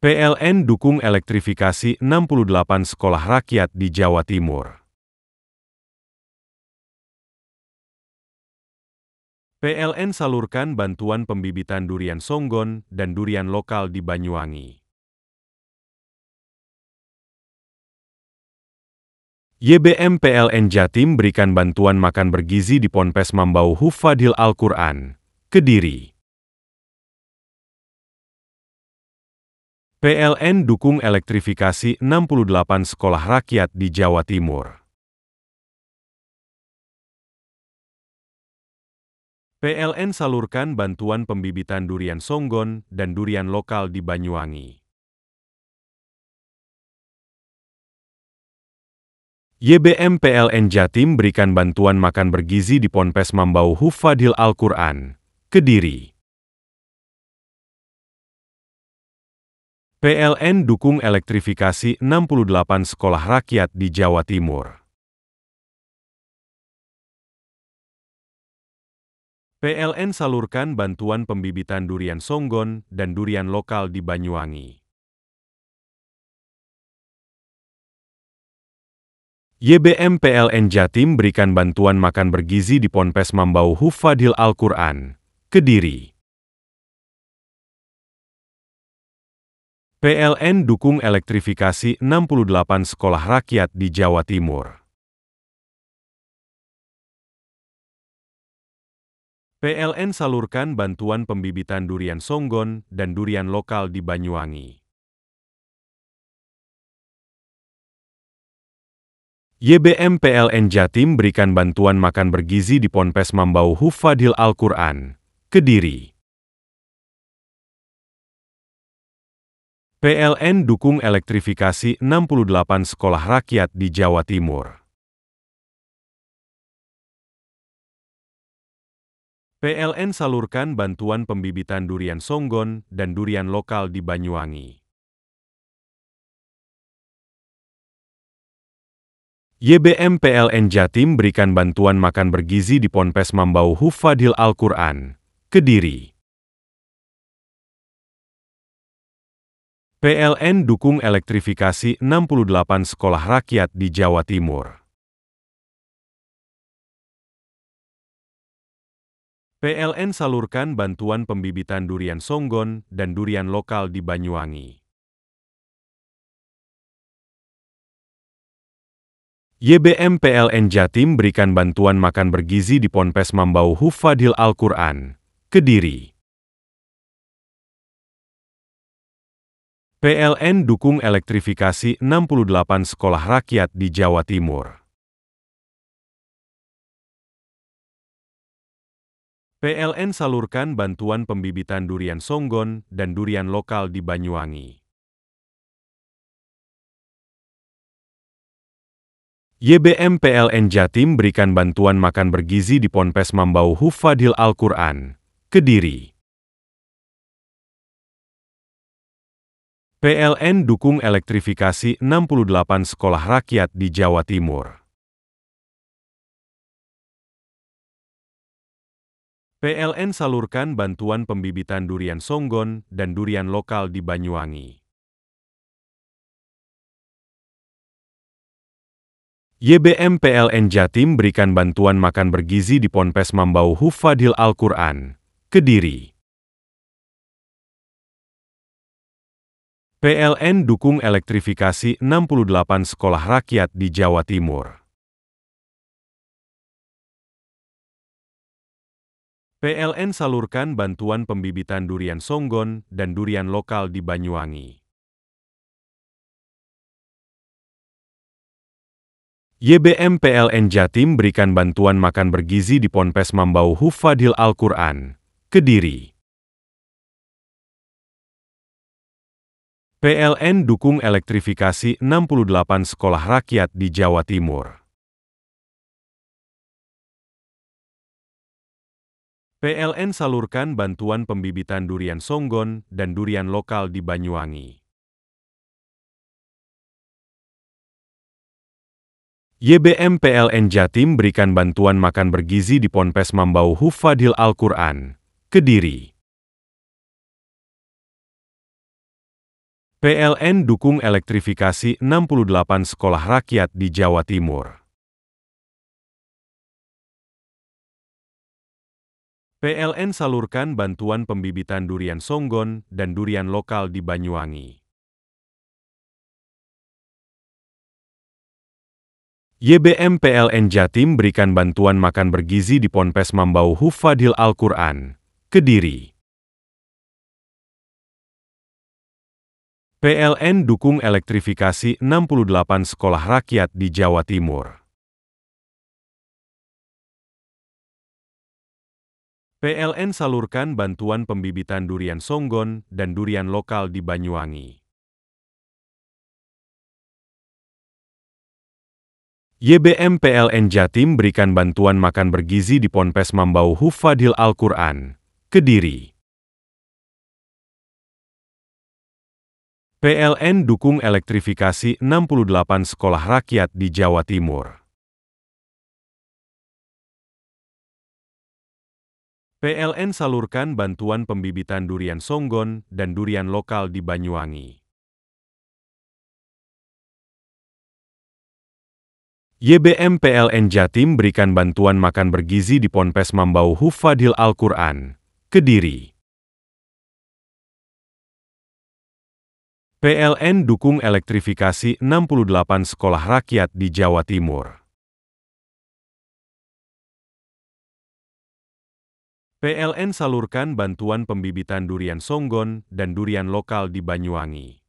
PLN dukung elektrifikasi 68 sekolah rakyat di Jawa Timur. PLN salurkan bantuan pembibitan durian songgon dan durian lokal di Banyuwangi. YBM PLN Jatim berikan bantuan makan bergizi di Ponpes Mambau Hufadhil Al-Quran, Kediri. PLN dukung elektrifikasi 68 sekolah rakyat di Jawa Timur. PLN salurkan bantuan pembibitan durian songgon dan durian lokal di Banyuwangi. YBM PLN Jatim berikan bantuan makan bergizi di Ponpes Mambau Hufadhil Al-Quran, Kediri. PLN dukung elektrifikasi 68 sekolah rakyat di Jawa Timur. PLN salurkan bantuan pembibitan durian songgon dan durian lokal di Banyuwangi. YBM PLN Jatim berikan bantuan makan bergizi di Ponpes Mambau Hufadhil Al-Quran, Kediri. PLN dukung elektrifikasi 68 sekolah rakyat di Jawa Timur. PLN salurkan bantuan pembibitan durian songgon dan durian lokal di Banyuwangi. YBM PLN Jatim berikan bantuan makan bergizi di Ponpes Mambau Hufadhil Al-Quran, Kediri. PLN dukung elektrifikasi 68 sekolah rakyat di Jawa Timur. PLN salurkan bantuan pembibitan durian songgon dan durian lokal di Banyuwangi. YBM PLN Jatim berikan bantuan makan bergizi di Ponpes Mambau Hufadhil Al-Quran, Kediri. PLN dukung elektrifikasi 68 sekolah rakyat di Jawa Timur. PLN salurkan bantuan pembibitan durian songgon dan durian lokal di Banyuwangi. YBM PLN Jatim berikan bantuan makan bergizi di Ponpes Mambau Hufadhil Al-Quran, Kediri. PLN dukung elektrifikasi 68 sekolah rakyat di Jawa Timur. PLN salurkan bantuan pembibitan durian songgon dan durian lokal di Banyuwangi. YBM PLN Jatim berikan bantuan makan bergizi di Ponpes Mambau Hufadhil Al-Quran, Kediri. PLN dukung elektrifikasi 68 sekolah rakyat di Jawa Timur. PLN salurkan bantuan pembibitan durian songgon dan durian lokal di Banyuwangi. YBM PLN Jatim berikan bantuan makan bergizi di Ponpes Mambau Hufadhil Al-Quran, Kediri. PLN dukung elektrifikasi 68 sekolah rakyat di Jawa Timur. PLN salurkan bantuan pembibitan durian songgon dan durian lokal di Banyuwangi. YBM PLN Jatim berikan bantuan makan bergizi di Ponpes Mambau Hufadhil Al-Quran, Kediri. PLN dukung elektrifikasi 68 sekolah rakyat di Jawa Timur. PLN salurkan bantuan pembibitan durian songgon dan durian lokal di Banyuwangi. YBM PLN Jatim berikan bantuan makan bergizi di Ponpes Mambau Hufadhil Al-Quran, Kediri. PLN dukung elektrifikasi 68 sekolah rakyat di Jawa Timur. PLN salurkan bantuan pembibitan durian songgon dan durian lokal di Banyuwangi. YBM PLN Jatim berikan bantuan makan bergizi di Ponpes Mambau Hufadhil Al-Quran, Kediri. PLN dukung elektrifikasi 68 sekolah rakyat di Jawa Timur. PLN salurkan bantuan pembibitan durian songgon dan durian lokal di Banyuwangi. YBM PLN Jatim berikan bantuan makan bergizi di Ponpes Mambau Hufadhil Al-Quran, Kediri. PLN dukung elektrifikasi 68 sekolah rakyat di Jawa Timur. PLN salurkan bantuan pembibitan durian songgon dan durian lokal di Banyuwangi. YBM PLN Jatim berikan bantuan makan bergizi di Ponpes Mambau Hufadhil Al-Quran, Kediri. PLN dukung elektrifikasi 68 sekolah rakyat di Jawa Timur. PLN salurkan bantuan pembibitan durian songgon dan durian lokal di Banyuwangi.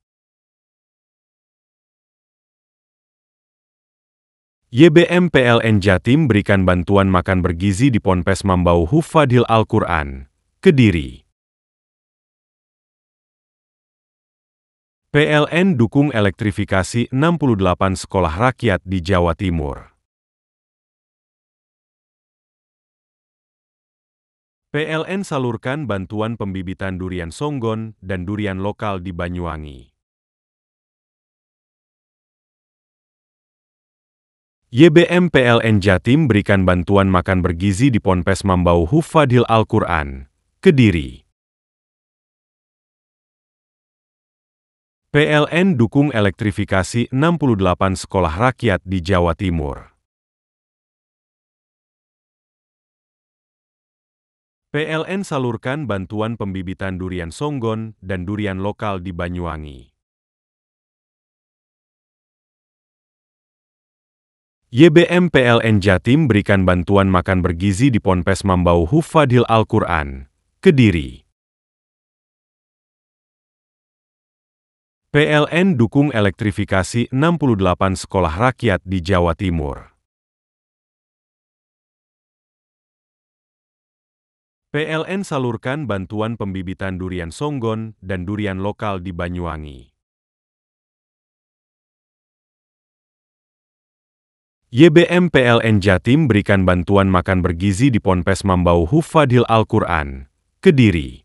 YBM PLN Jatim berikan bantuan makan bergizi di Ponpes Mambau Hufadhil Al-Quran, Kediri. PLN dukung elektrifikasi 68 sekolah rakyat di Jawa Timur. PLN salurkan bantuan pembibitan durian songgon dan durian lokal di Banyuwangi. YBM PLN Jatim berikan bantuan makan bergizi di Ponpes Mambau Hufadhil Al-Quran, Kediri. PLN dukung elektrifikasi 68 sekolah rakyat di Jawa Timur. PLN salurkan bantuan pembibitan durian songgon dan durian lokal di Banyuwangi. YBM PLN Jatim berikan bantuan makan bergizi di Ponpes Mambau Hufadhil Al-Quran, Kediri. PLN dukung elektrifikasi 68 sekolah rakyat di Jawa Timur. PLN salurkan bantuan pembibitan durian songgon dan durian lokal di Banyuwangi. YBM PLN Jatim berikan bantuan makan bergizi di Ponpes Mambau Hufadhil Al-Quran, Kediri.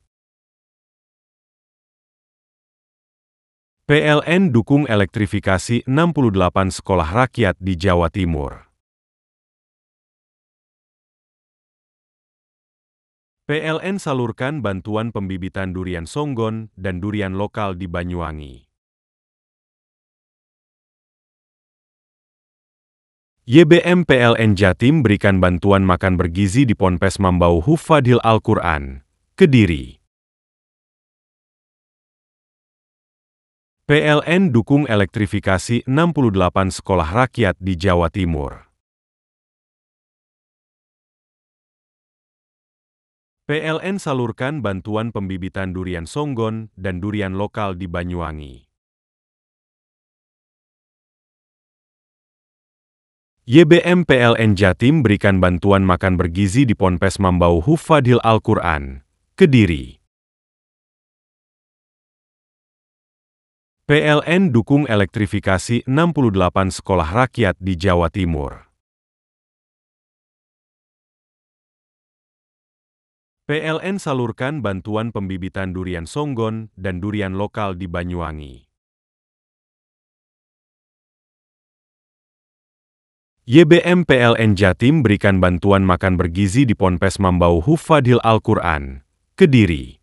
PLN dukung elektrifikasi 68 sekolah rakyat di Jawa Timur. PLN salurkan bantuan pembibitan durian songgon dan durian lokal di Banyuwangi. YBM PLN Jatim berikan bantuan makan bergizi di Ponpes Mambau Hufadhil Al-Quran, Kediri. PLN dukung elektrifikasi 68 sekolah rakyat di Jawa Timur. PLN salurkan bantuan pembibitan durian songgon dan durian lokal di Banyuwangi. YBM PLN Jatim berikan bantuan makan bergizi di Ponpes Mambau Hufadhil Al-Quran, Kediri. PLN dukung elektrifikasi 68 sekolah rakyat di Jawa Timur. PLN salurkan bantuan pembibitan durian songgon dan durian lokal di Banyuwangi. YBM PLN Jatim berikan bantuan makan bergizi di Ponpes Mambau Hufadhil Al-Quran, Kediri.